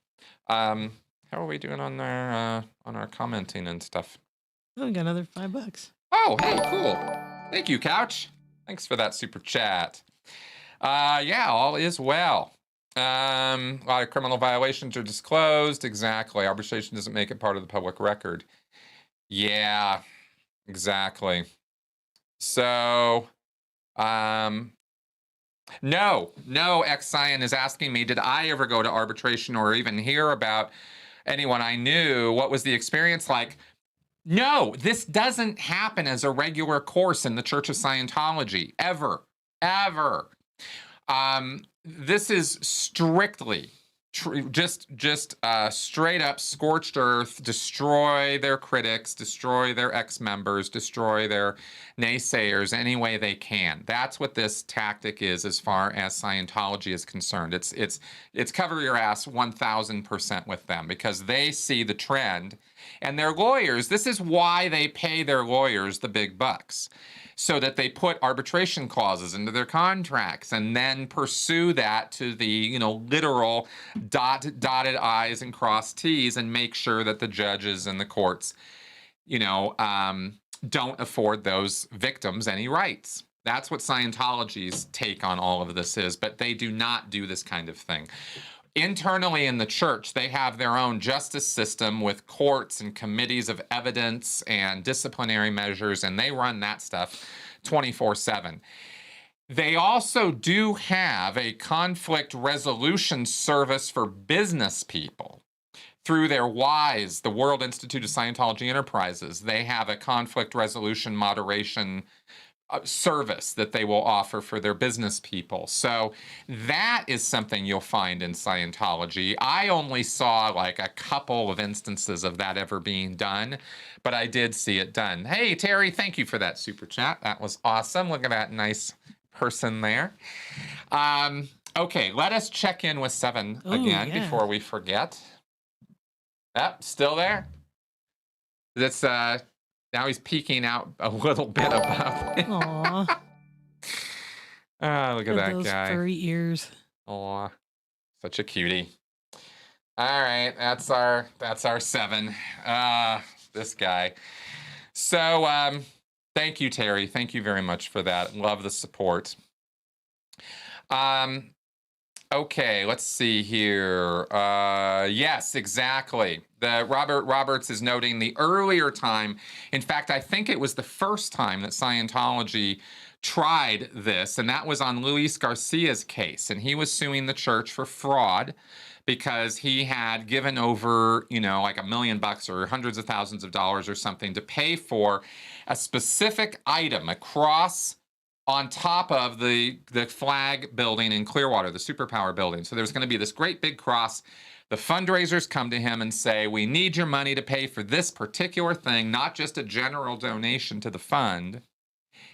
How are we doing on our commenting and stuff? Oh, we got another $5. Oh, hey, cool. Thank you, Couch. Thanks for that super chat. Yeah, all is well. A lot of criminal violations are disclosed. Exactly. Arbitration doesn't make it part of the public record. Yeah, exactly. So, no, X-Cyan is asking me, did I ever go to arbitration or even hear about anyone I knew? What was the experience like? No, this doesn't happen as a regular course in the Church of Scientology, ever. This is strictly just straight up scorched earth, destroy their critics, destroy their ex-members, destroy their naysayers any way they can. That's what this tactic is as far as Scientology is concerned. It's cover your ass 1000% with them, because they see the trend, and their lawyers, this is why they pay their lawyers the big bucks, so that they put arbitration clauses into their contracts and then pursue that to the, literal dotted I's and crossed T's, and make sure that the judges and the courts, don't afford those victims any rights. That's what Scientology's take on all of this is, but they do not do this kind of thing. Internally in the church, they have their own justice system with courts and committees of evidence and disciplinary measures, and they run that stuff 24/7. They also do have a conflict resolution service for business people. Through their WISE, the World Institute of Scientology Enterprises, they have a conflict resolution moderation service that they will offer for their business people. So that is something you'll find in Scientology. I only saw like a couple of instances of that ever being done, but I did see it done. Hey, Terry, thank you for that super chat. That was awesome. Look at that nice person there. Okay, let us check in with 7 again before we forget. Yep, still there. That's now he's peeking out a little bit above it. Aw. Oh, look at that those guy. furry ears. Aw, such a cutie. All right, that's our 7. This guy. So, thank you, Terry. Thank you very much for that. Love the support. Okay, let's see here. Yes, exactly. Robert Roberts is noting the earlier time. In fact, I think it was the first time that Scientology tried this, and that was on Luis Garcia's case. And he was suing the church for fraud because he had given over, like $1 million or hundreds of thousands of dollars or something to pay for a specific item, a cross on top of the flag building in Clearwater, the Superpower building. So there's going to be this great big cross. The fundraisers come to him and say, we need your money to pay for this particular thing, not just a general donation to the fund.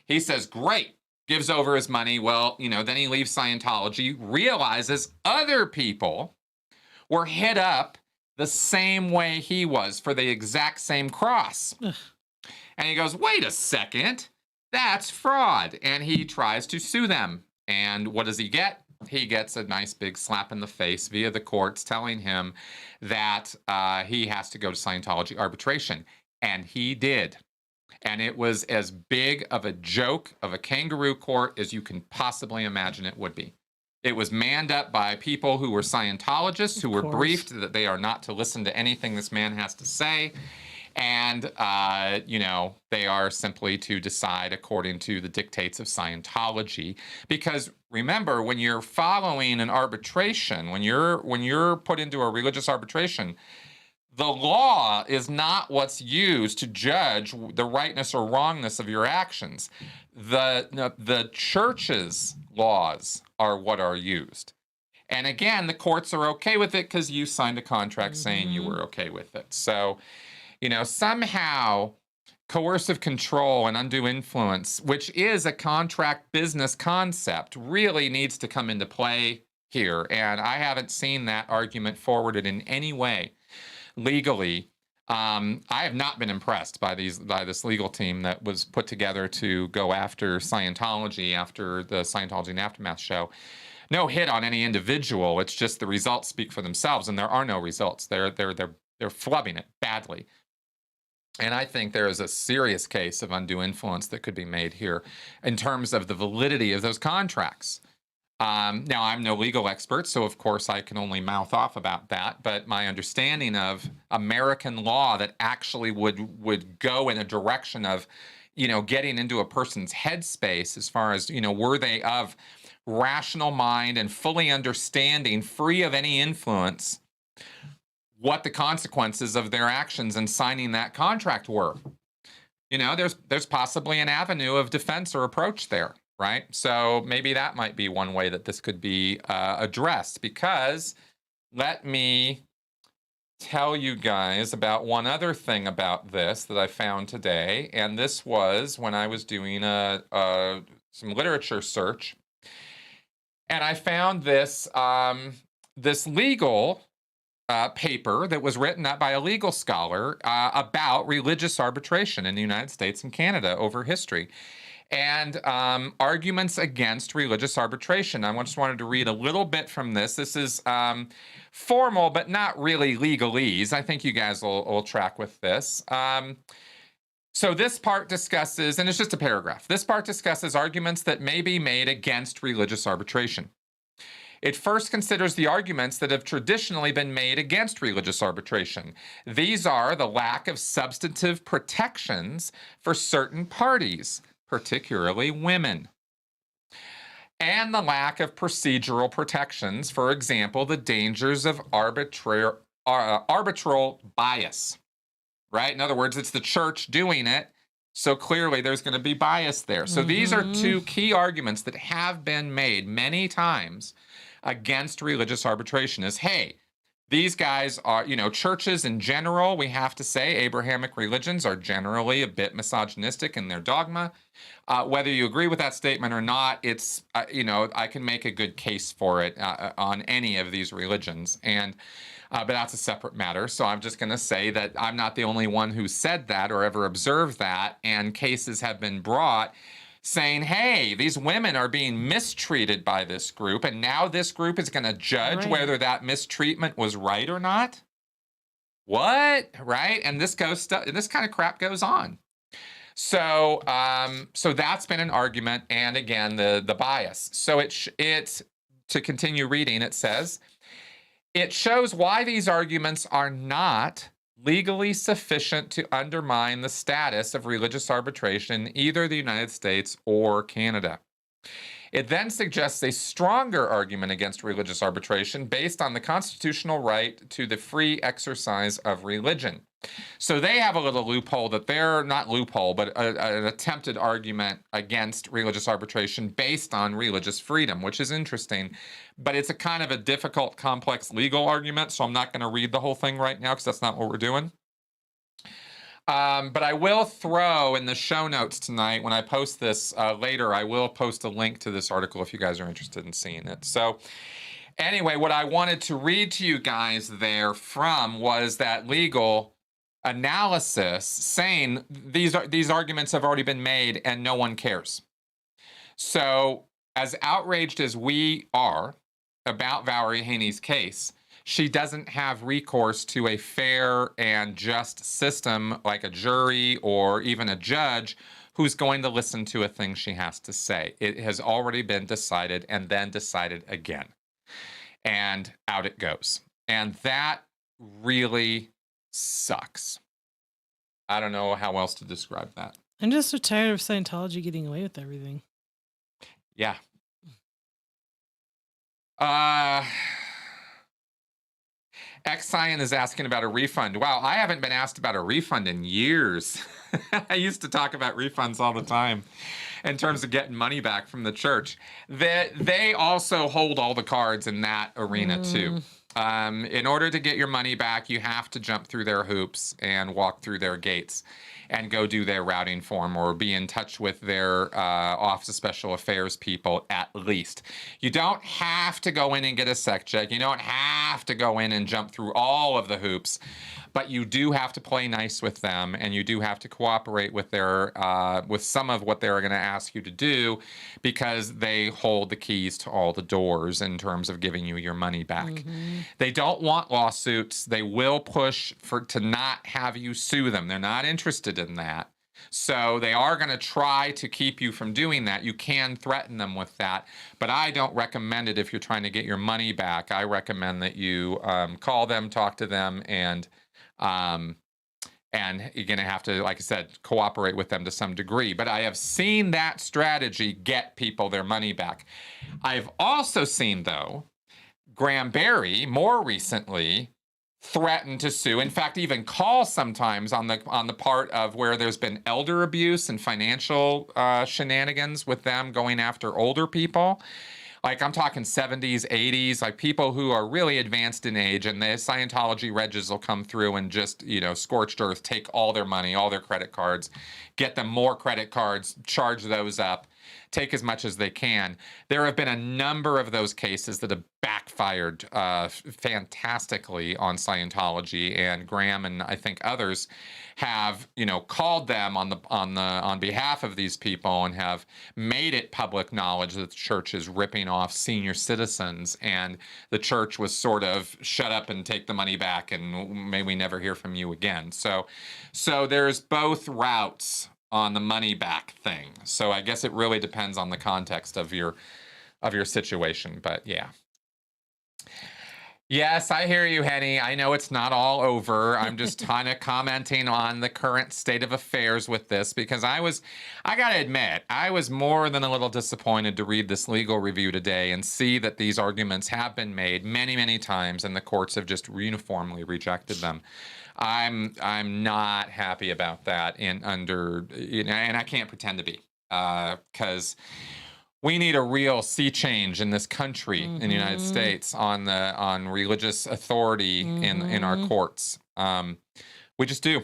He says, great, gives over his money. Well, then he leaves Scientology, realizes other people were hit up the same way he was for the exact same cross. And he goes, wait a second. That's fraud. And he tries to sue them. And what does he get? He gets a nice big slap in the face via the courts telling him that he has to go to Scientology arbitration. And he did. And it was as big of a joke of a kangaroo court as you can possibly imagine it would be. It was manned up by people who were Scientologists, who were briefed that they are not to listen to anything this man has to say. And, they are simply to decide according to the dictates of Scientology. Because remember, when you're following an arbitration, when you're put into a religious arbitration, the law is not what's used to judge the rightness or wrongness of your actions. The church's laws are what are used. And again, the courts are okay with it because you signed a contract saying you were okay with it. So, somehow coercive control and undue influence, which is a contract business concept, really needs to come into play here. And I haven't seen that argument forwarded in any way legally. I have not been impressed by this legal team that was put together to go after Scientology after the Scientology and Aftermath show. No hit on any individual. It's just the results speak for themselves, and there are no results. They're flubbing it badly. And I think there is a serious case of undue influence that could be made here in terms of the validity of those contracts. Now, I'm no legal expert, so of course I can only mouth off about that. But my understanding of American law that actually would go in a direction of, getting into a person's headspace as far as, were they of rational mind and fully understanding, free of any influence, what the consequences of their actions in signing that contract were. There's possibly an avenue of defense or approach there, right? So maybe that might be one way that this could be addressed, because let me tell you guys about one other thing about this that I found today. And this was when I was doing some literature search. And I found this, this legal paper that was written up by a legal scholar about religious arbitration in the United States and Canada over history, and arguments against religious arbitration. I just wanted to read a little bit from this. This is formal, but not really legalese. I think you guys will track with this. So this part discusses, and it's just a paragraph, this part discusses arguments that may be made against religious arbitration. It first considers the arguments that have traditionally been made against religious arbitration. These are the lack of substantive protections for certain parties, particularly women, and the lack of procedural protections, for example, the dangers of arbitral bias, right? In other words, it's the church doing it, so clearly there's going to be bias there. So these are two key arguments that have been made many times against religious arbitration is, hey, these guys are, churches in general, we have to say, Abrahamic religions are generally a bit misogynistic in their dogma. Whether you agree with that statement or not, it's, I can make a good case for it on any of these religions. And but that's a separate matter. So I'm just going to say that I'm not the only one who said that or ever observed that. And cases have been brought saying, hey, these women are being mistreated by this group, and now this group is going to judge whether that mistreatment was right or not. What? Right? And this kind of crap goes on. So, so that's been an argument, and again, the bias. So it's to continue reading, it says, it shows why these arguments are not legally sufficient to undermine the status of religious arbitration in either the United States or Canada. It then suggests a stronger argument against religious arbitration based on the constitutional right to the free exercise of religion. So they have a little loophole that they're not loophole, but an attempted argument against religious arbitration based on religious freedom, which is interesting. But it's a kind of a difficult, complex legal argument, so I'm not going to read the whole thing right now because that's not what we're doing. But I will throw in the show notes tonight, when I post this later, I will post a link to this article if you guys are interested in seeing it. So anyway, what I wanted to read to you guys there from was that legal analysis saying these arguments have already been made and no one cares. So as outraged as we are about Valerie Haney's case, she doesn't have recourse to a fair and just system like a jury or even a judge who's going to listen to a thing she has to say. It has already been decided and then decided again. And out it goes. And that really sucks. I don't know how else to describe that. I'm just so tired of Scientology getting away with everything. Yeah. Xen is asking about a refund. Wow, I haven't been asked about a refund in years. I used to talk about refunds all the time in terms of getting money back from the church. They also hold all the cards in that arena too. In order to get your money back, you have to jump through their hoops and walk through their gates and go do their routing form or be in touch with their Office of Special Affairs people at least. You don't have to go in and get a sec check. You don't have to go in and jump through all of the hoops, but you do have to play nice with them, and you do have to cooperate with their with some of what they're going to ask you to do, because they hold the keys to all the doors in terms of giving you your money back. They don't want lawsuits. They will push to not have you sue them. They're not interested in that. So they are going to try to keep you from doing that. You can threaten them with that, but I don't recommend it if you're trying to get your money back. I recommend that you call them, talk to them, and you're going to have to, like I said, cooperate with them to some degree. But I have seen that strategy get people their money back. I've also seen, though, Graham Barry more recently threaten to sue, in fact, even call sometimes on the part of where there's been elder abuse and financial shenanigans with them going after older people. Like I'm talking 70s, 80s, like people who are really advanced in age, and the Scientology regs will come through and just, scorched earth, take all their money, all their credit cards, get them more credit cards, charge those up, take as much as they can. There have been a number of those cases that have backfired fantastically on Scientology, and Graham and I think others have, called them on behalf of these people and have made it public knowledge that the church is ripping off senior citizens, and the church was sort of shut up and take the money back, and may we never hear from you again. So there's both routes on the money back thing. So I guess it really depends on the context of your situation, but yeah. Yes, I hear you, Henny. I know it's not all over. I'm just kind of commenting on the current state of affairs with this, because I got to admit, I was more than a little disappointed to read this legal review today and see that these arguments have been made many, many times, and the courts have just uniformly rejected them. I'm not happy about that, and I can't pretend to be, because we need a real sea change in this country, in the United States, on religious authority in our courts. We just do.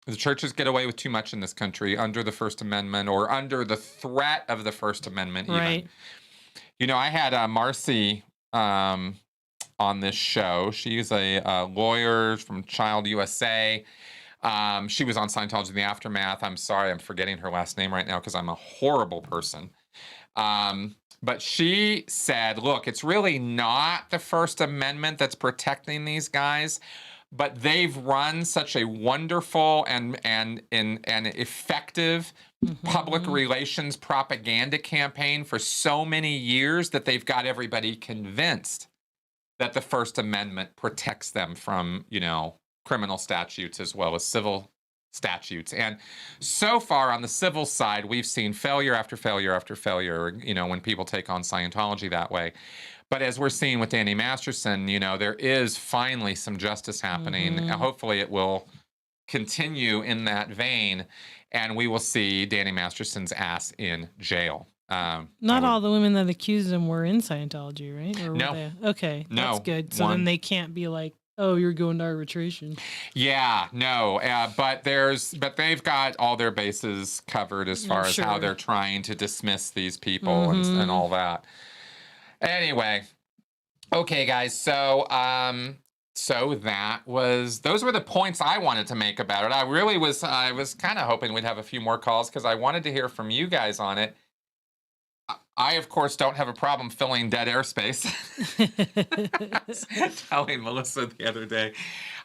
The churches get away with too much in this country under the First Amendment, or under the threat of the First Amendment, even. Right. I had Marcy on this show. She's a lawyer from Child USA. She was on Scientology in the Aftermath. I'm sorry, I'm forgetting her last name right now because I'm a horrible person. But she said, look, it's really not the First Amendment that's protecting these guys, but they've run such a wonderful and effective public relations propaganda campaign for so many years that they've got everybody convinced that the First Amendment protects them from, criminal statutes as well as civil statutes. And so far on the civil side, we've seen failure after failure after failure, when people take on Scientology that way. But as we're seeing with Danny Masterson, there is finally some justice happening. Hopefully it will continue in that vein, and we will see Danny Masterson's ass in jail. Not all the women that accused him were in Scientology, right? Or No. were they? Okay, No. that's good. So then they can't be like, oh, you're going to arbitration. Yeah, no, but they've got all their bases covered as far as how they're trying to dismiss these people and all that. Anyway, okay, guys, so those were the points I wanted to make about it. I was kind of hoping we'd have a few more calls because I wanted to hear from you guys on it. I, of course, don't have a problem filling dead airspace. Telling Melissa the other day,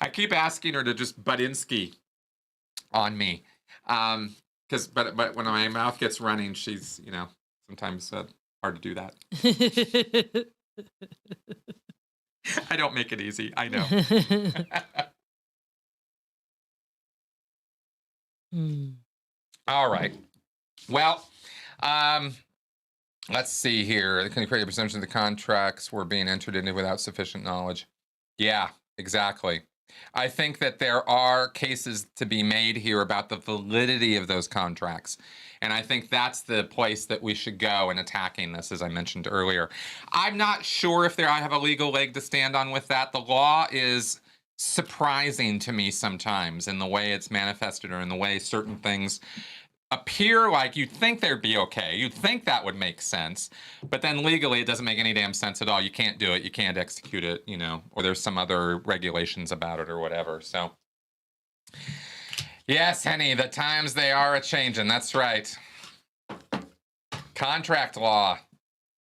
I keep asking her to just Budinsky on me, but when my mouth gets running, she's sometimes hard to do that. I don't make it easy. I know. All right. Well, let's see here. The create a presumption the contracts were being entered into without sufficient knowledge. Yeah, exactly. I think that there are cases to be made here about the validity of those contracts. And I think that's the place that we should go in attacking this, as I mentioned earlier. I'm not sure if I have a legal leg to stand on with that. The law is surprising to me sometimes in the way it's manifested, or in the way certain things appear like you'd think they'd be okay. You'd think that would make sense. But then legally, it doesn't make any damn sense at all. You can't do it. You can't execute it, or there's some other regulations about it or whatever. So, yes, Henny, the times they are a-changing. That's right. Contract law.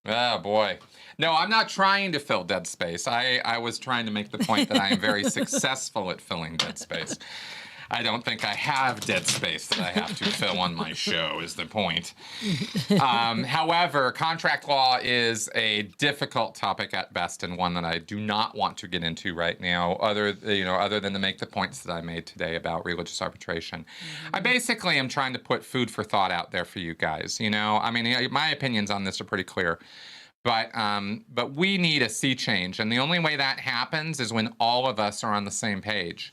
Oh, boy. No, I'm not trying to fill dead space. I was trying to make the point that I am very successful at filling dead space. I don't think I have dead space that I have to fill on my show, is the point. However, contract law is a difficult topic at best, and one that I do not want to get into right now, other than to make the points that I made today about religious arbitration. I basically am trying to put food for thought out there for you guys. I mean, my opinions on this are pretty clear. But we need a sea change, and the only way that happens is when all of us are on the same page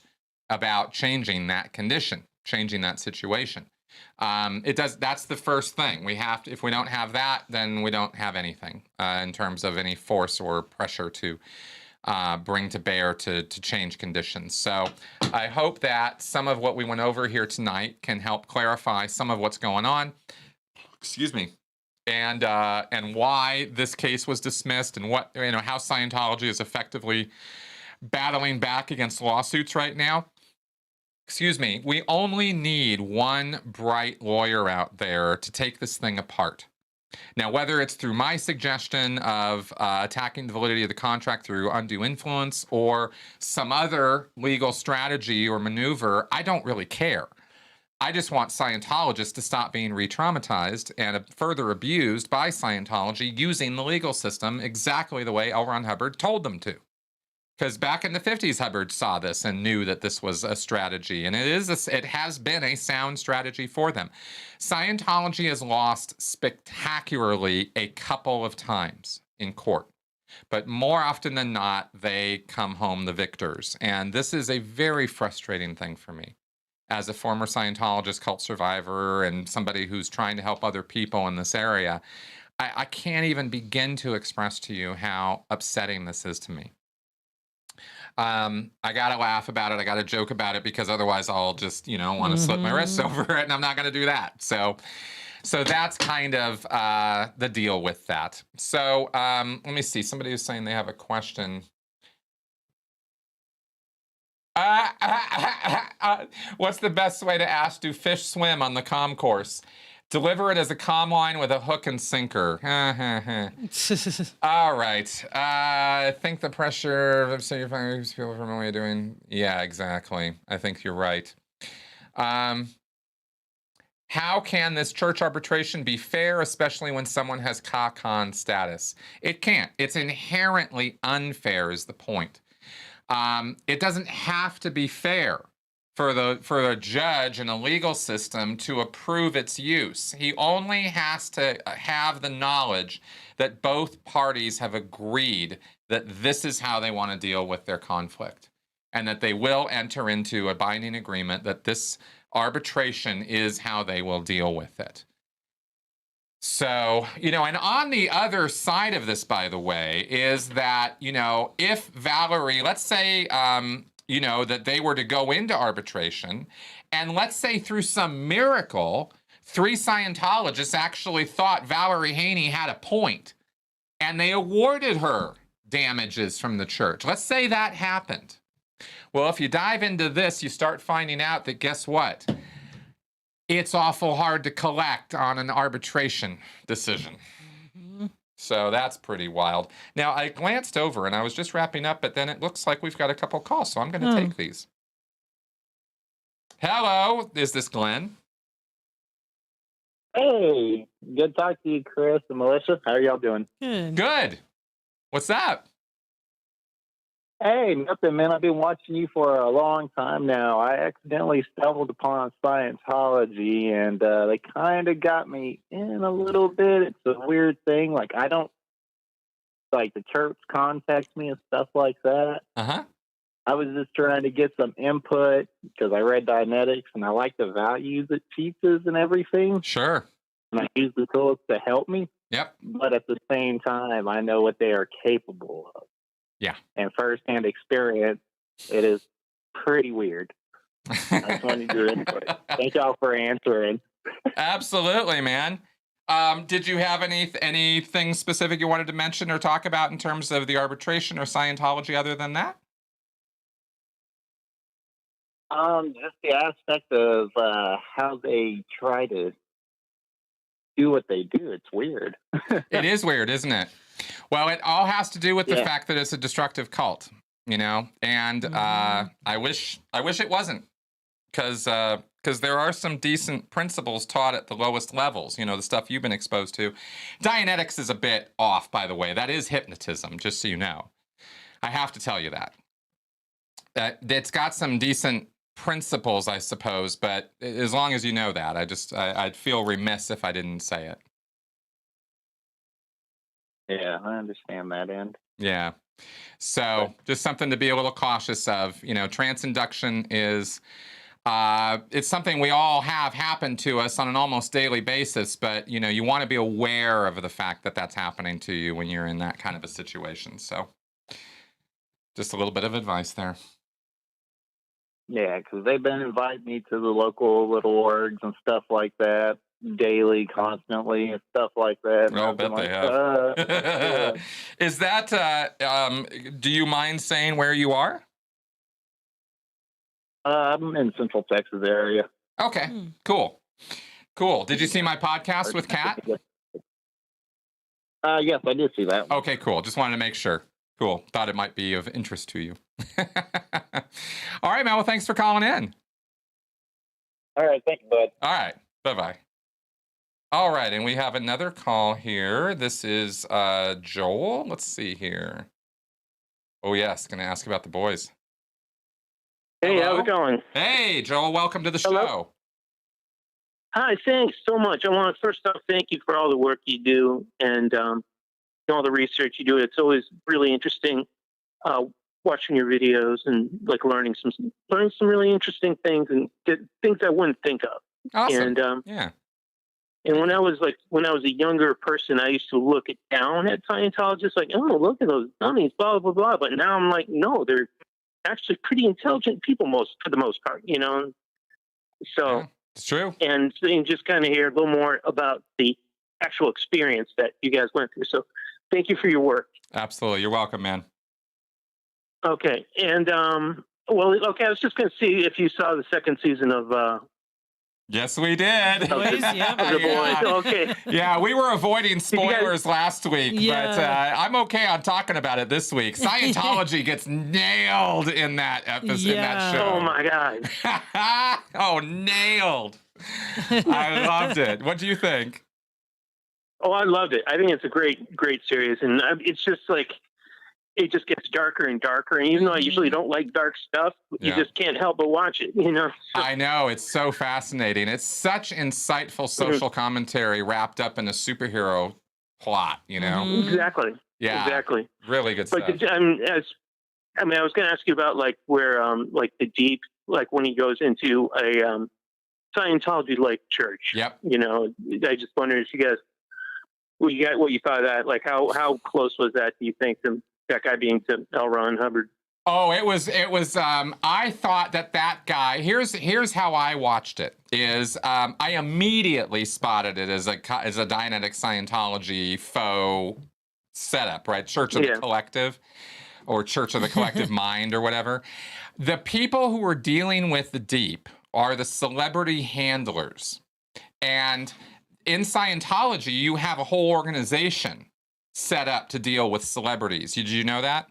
about changing that condition, changing that situation. That's the first thing we have to. If we don't have that, then we don't have anything in terms of any force or pressure to bring to bear to change conditions. So I hope that some of what we went over here tonight can help clarify some of what's going on. Excuse me. And why this case was dismissed, and what, how Scientology is effectively battling back against lawsuits right now. Excuse me. We only need one bright lawyer out there to take this thing apart. Now, whether it's through my suggestion of attacking the validity of the contract through undue influence or some other legal strategy or maneuver, I don't really care. I just want Scientologists to stop being re-traumatized and further abused by Scientology using the legal system exactly the way L. Ron Hubbard told them to. Because back in the 50s, Hubbard saw this and knew that this was a strategy, and it has been a sound strategy for them. Scientology has lost spectacularly a couple of times in court, but more often than not, they come home the victors. And this is a very frustrating thing for me. As a former Scientologist, cult survivor, and somebody who's trying to help other people in this area, I can't even begin to express to you how upsetting this is to me. I gotta laugh about it. I gotta joke about it, because otherwise I'll just, want to slip my wrists over it, and I'm not gonna do that. So that's kind of the deal with that. So let me see. Somebody is saying they have a question. What's the best way to ask, do fish swim on the comm course? Deliver it as a comm line with a hook and sinker. All right. I think the pressure, so you're finding people from what you're doing. Yeah, exactly. I think you're right. How can this church arbitration be fair, especially when someone has Ka-Con status? It can't. It's inherently unfair is the point. It doesn't have to be fair for a judge in a legal system to approve its use. He only has to have the knowledge that both parties have agreed that this is how they want to deal with their conflict, and that they will enter into a binding agreement that this arbitration is how they will deal with it. So, and on the other side of this, by the way, is that, if Valerie, let's say, that they were to go into arbitration, and let's say through some miracle, 3 Scientologists actually thought Valerie Haney had a point, and they awarded her damages from the church. Let's say that happened. Well, if you dive into this, you start finding out that, guess what? It's awful hard to collect on an arbitration decision. So that's pretty wild. Now, I glanced over and I was just wrapping up, but then it looks like we've got a couple calls, so I'm going to take these. Hello, is this Glenn? Hey, good to talk to you, Chris and Melissa. How are y'all doing? Good. What's up? Hey, nothing, man. I've been watching you for a long time now. I accidentally stumbled upon Scientology, and they kind of got me in a little bit. It's a weird thing. Like, the church contacts me and stuff like that. Uh-huh. I was just trying to get some input because I read Dianetics, and I like the values it teaches and everything. Sure. And I use the tools to help me. Yep. But at the same time, I know what they are capable of. Yeah. And firsthand experience, it is pretty weird. I just wanted your input. Thank y'all for answering. Absolutely, man. Did you have anything specific you wanted to mention or talk about in terms of the arbitration or Scientology other than that? Just the aspect of how they try to do what they do. It's weird. It is weird, isn't it? Well, it all has to do with the fact that it's a destructive cult, and I wish it wasn't, because there are some decent principles taught at the lowest levels, the stuff you've been exposed to. Dianetics is a bit off, by the way. That is hypnotism, just so you know. I have to tell you that. It's got some decent principles, I suppose, but as long as you know that, I'd feel remiss if I didn't say it. Yeah, I understand that end. Yeah. So just something to be a little cautious of. Trance induction is It's something we all have happen to us on an almost daily basis, but you want to be aware of the fact that that's happening to you when you're in that kind of a situation. So just a little bit of advice there. Yeah, because they've been inviting me to the local little orgs and stuff like that daily, constantly, and stuff like that. I'll bet they have. Is that, do you mind saying where you are? I'm in Central Texas area. Okay, cool. Did you see my podcast with Kat? Yes, I did see that one. Okay, cool. Just wanted to make sure. Cool. Thought it might be of interest to you. All right, man. Well, thanks for calling in. All right, thank you, bud. All right. Bye-bye. All right, and we have another call here. This is Joel. Let's see here. Oh, yes. Going to ask about the boys. Hey, Hello? how's it going? Hey, Joel. Welcome to the Hello? show. Hi, thanks so much. I want to first off thank you for all the work you do and all the research you do. It's always really interesting watching your videos and like learning some really interesting things and things I wouldn't think of. Awesome. And Yeah. and when I was a younger person, I used to look down at Scientologists like, oh, look at those dummies, blah blah blah. But now I'm like, no, they're actually pretty intelligent people for the most part, So. Yeah, it's true. And just kind of hear a little more about the actual experience that you guys went through. So thank you for your work. Absolutely. You're welcome, man. Okay. And, I was just going to see if you saw the second season of, Yes, we did. Boys, yeah. The Yeah. Boys. Okay. Yeah, we were avoiding spoilers last week, but Yeah. I'm okay on talking about it this week. Scientology gets nailed in that episode, in that show. Oh my God. Oh, nailed. I loved it. What do you think? Oh, I loved it. I think it's a great, great series. And it's just like, it just gets darker and darker. And even though I usually don't like dark stuff, you just can't help but watch it, So, I know. It's so fascinating. It's such insightful social commentary wrapped up in a superhero plot, Exactly. Yeah. Exactly. Really good But stuff. I was going to ask you about like where, like the deep, like when he goes into a Scientology like church. Yep. I just wondered if you guys, what you thought of that, like how close was that? Do you think to that guy being to L. Ron Hubbard? Oh, it was, I thought that guy, here's how I watched it, is I immediately spotted it as a Dianetic Scientology faux setup, right? Church of the Collective, or Church of the Collective Mind, or whatever. The people who are dealing with the deep are the celebrity handlers. And in Scientology, you have a whole organization set up to deal with celebrities. Did you know that?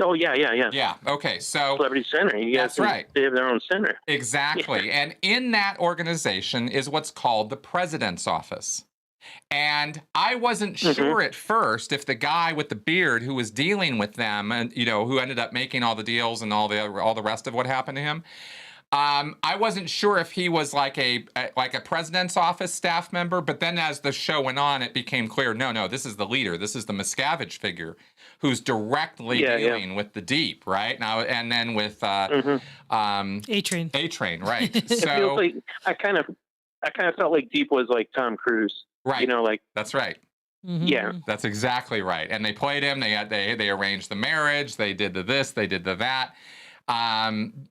Oh, yeah. Yeah. Okay. So Celebrity Center. That's right. They have their own center. Exactly. And in that organization is what's called the President's Office. And I wasn't sure at first if the guy with the beard who was dealing with them and, who ended up making all the deals and all the rest of what happened to him, I wasn't sure if he was like a president's office staff member, but then as the show went on, it became clear, no, this is the leader. This is the Miscavige figure who's directly dealing with the deep, right? Now, and then with A-Train. A-Train, right. So I kind of felt like Deep was like Tom Cruise. Right. That's right. Mm-hmm. Yeah. That's exactly right. And they played him. They arranged the marriage. They did the this. They did the that.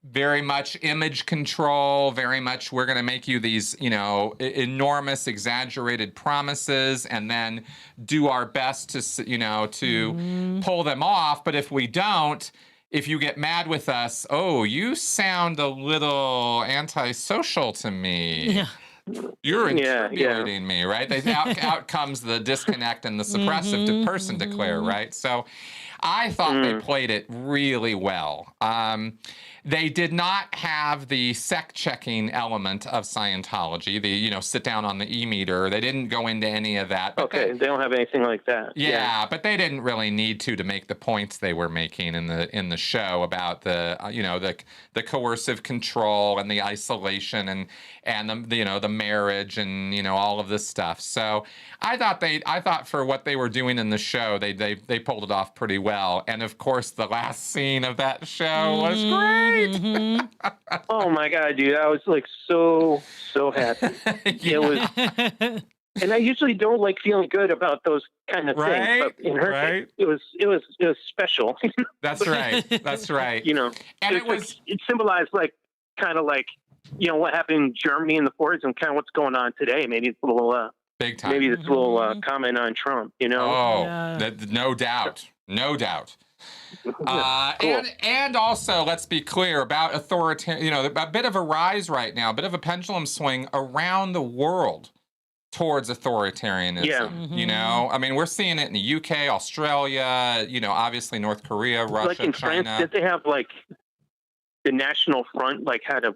Very much image control, very much we're going to make you these, enormous exaggerated promises and then do our best to pull them off. But if we don't, if you get mad with us, oh, you sound a little antisocial to me. Yeah. You're intimidating me, right? Out comes the disconnect and the suppressive person declare, right? So I thought they played it really well. They did not have the sec-checking element of Scientology, the, sit down on the e-meter. They didn't go into any of that. But they don't have anything like that. Yeah, but they didn't really need to make the points they were making in the show about the, the coercive control and the isolation and the marriage and, all of this stuff. So I thought for what they were doing in the show, they pulled it off pretty well. well. And of course, the last scene of that show was great. Mhm. Oh my God, dude. I was like so happy. Yeah. It was, and I usually don't like feeling good about those kind of things, Right, but in her right. case, it was special. That's right. That's right. You know, And it's it was, like, it symbolized like kind of like, you know, what happened in Germany in the 40s and kind of what's going on today. Maybe it's a little, big time. maybe this little Mhm. comment on Trump. You know, Oh, Yeah. no doubt. No doubt. Yeah, cool. And also, let's be clear about authoritarian, you know, a bit of a rise right now, a bit of a pendulum swing around the world towards authoritarianism. Yeah. You know, I mean, we're seeing it in the UK, Australia, you know, obviously North Korea, Russia, like in China. France, did they have like the National Front like had a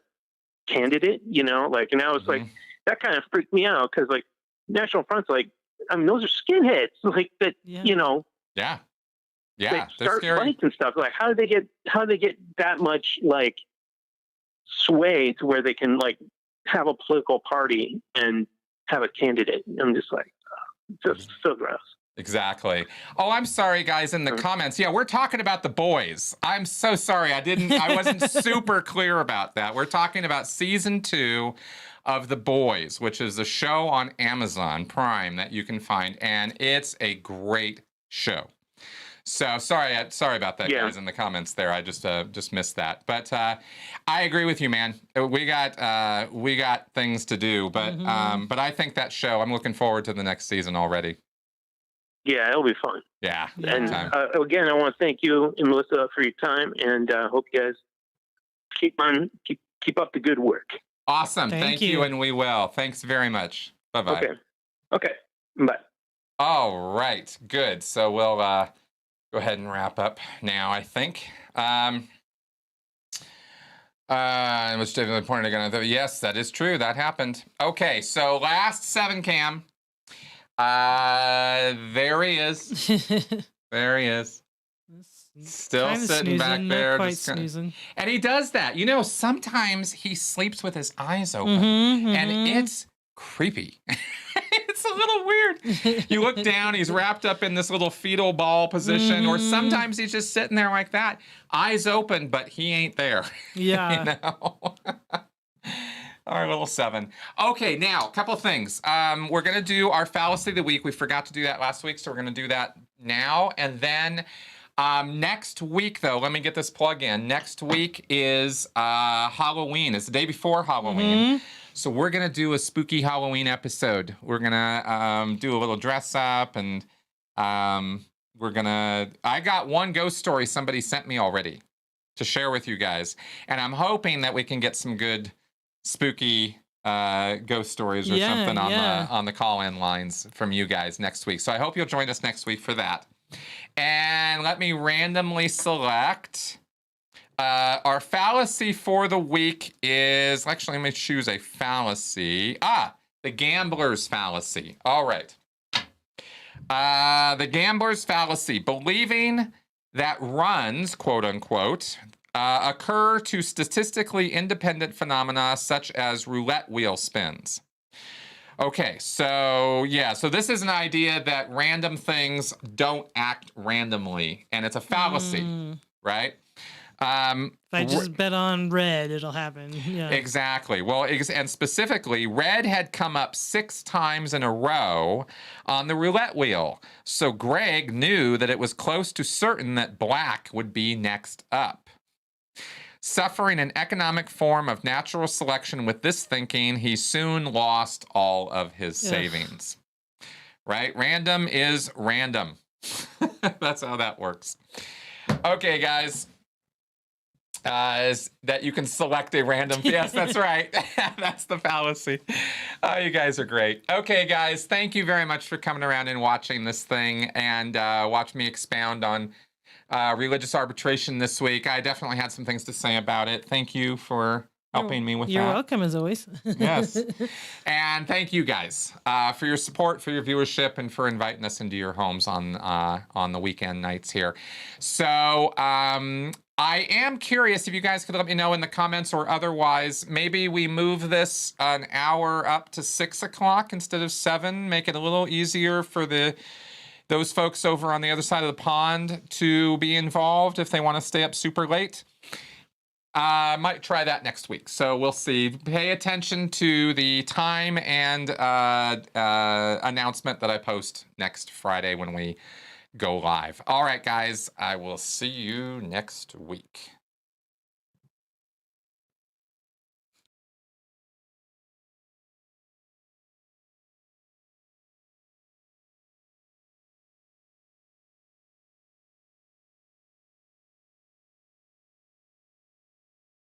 candidate? You know, like, and I was like, that kind of freaked me out because like National Front's like, I mean, those are skinheads like that. Yeah. You know, Yeah. they Yeah. They're start scary. fights and stuff. Like, how do they get that much like sway to where they can like have a political party and have a candidate? I'm just like, just so gross. Exactly. Oh, I'm sorry, guys, in the comments. Yeah, we're talking about The Boys. I'm so sorry. I wasn't super clear about that. We're talking about season 2 of The Boys, which is a show on Amazon Prime that you can find, and it's a great show. So sorry about that, guys, in the comments there. I just missed that. But I agree with you, man. We got things to do, but I think that show, I'm looking forward to the next season already. Yeah, it'll be fun. Yeah. And again, I want to thank you and Melissa for your time, and hope you guys keep up the good work. Awesome. Thank you, and we will. Thanks very much. Bye-bye. Okay. Bye. All right. Good. So we'll go ahead and wrap up now, I think. Which David pointed again. Yes, that is true. That happened. Okay. So last 7 cam. There he is. There he is. Still sitting back there. Quite snoozing. And he does that. You know, sometimes he sleeps with his eyes open. And it's creepy. It's a little weird. You look down, he's wrapped up in this little fetal ball position, or sometimes he's just sitting there like that, eyes open, but he ain't there. Yeah. You know? Our little 7. Okay, now, a couple of things. We're going to do our fallacy of the week. We forgot to do that last week, so we're going to do that now. And then next week, though, let me get this plug in. Next week is Halloween. It's the day before Halloween. So we're going to do a spooky Halloween episode. We're going to do a little dress up, and we're going to... I got one ghost story somebody sent me already to share with you guys. And I'm hoping that we can get some good spooky ghost stories or something on the call-in lines from you guys next week. So I hope you'll join us next week for that. And let me randomly select... our fallacy for the week is... Actually, let me choose a fallacy. The gambler's fallacy. All right. The gambler's fallacy. Believing that runs, quote unquote, occur to statistically independent phenomena such as roulette wheel spins. Okay, so yeah, so this is an idea that random things don't act randomly, and it's a fallacy, right? If I just bet on red, it'll happen. Yeah. Exactly. Well, and specifically, red had come up 6 times in a row on the roulette wheel. So Greg knew that it was close to certain that black would be next up. Suffering an economic form of natural selection with this thinking, he soon lost all of his savings. Right? Random is random. That's how that works. Okay, guys. Is that you can select a random... Yes, that's right. That's the fallacy. Oh, you guys are great. Okay, guys, thank you very much for coming around and watching this thing and watch me expound on religious arbitration this week. I definitely had some things to say about it. Thank you for helping me with that. You're welcome, as always. Yes. And thank you guys for your support, for your viewership, and for inviting us into your homes on the weekend nights here. So I am curious if you guys could let me know in the comments or otherwise, maybe we move this an hour up to 6 o'clock instead of 7, make it a little easier for the those folks over on the other side of the pond to be involved if they want to stay up super late. I might try that next week. So we'll see. Pay attention to the time and announcement that I post next Friday when we go live. All right, guys. I will see you next week.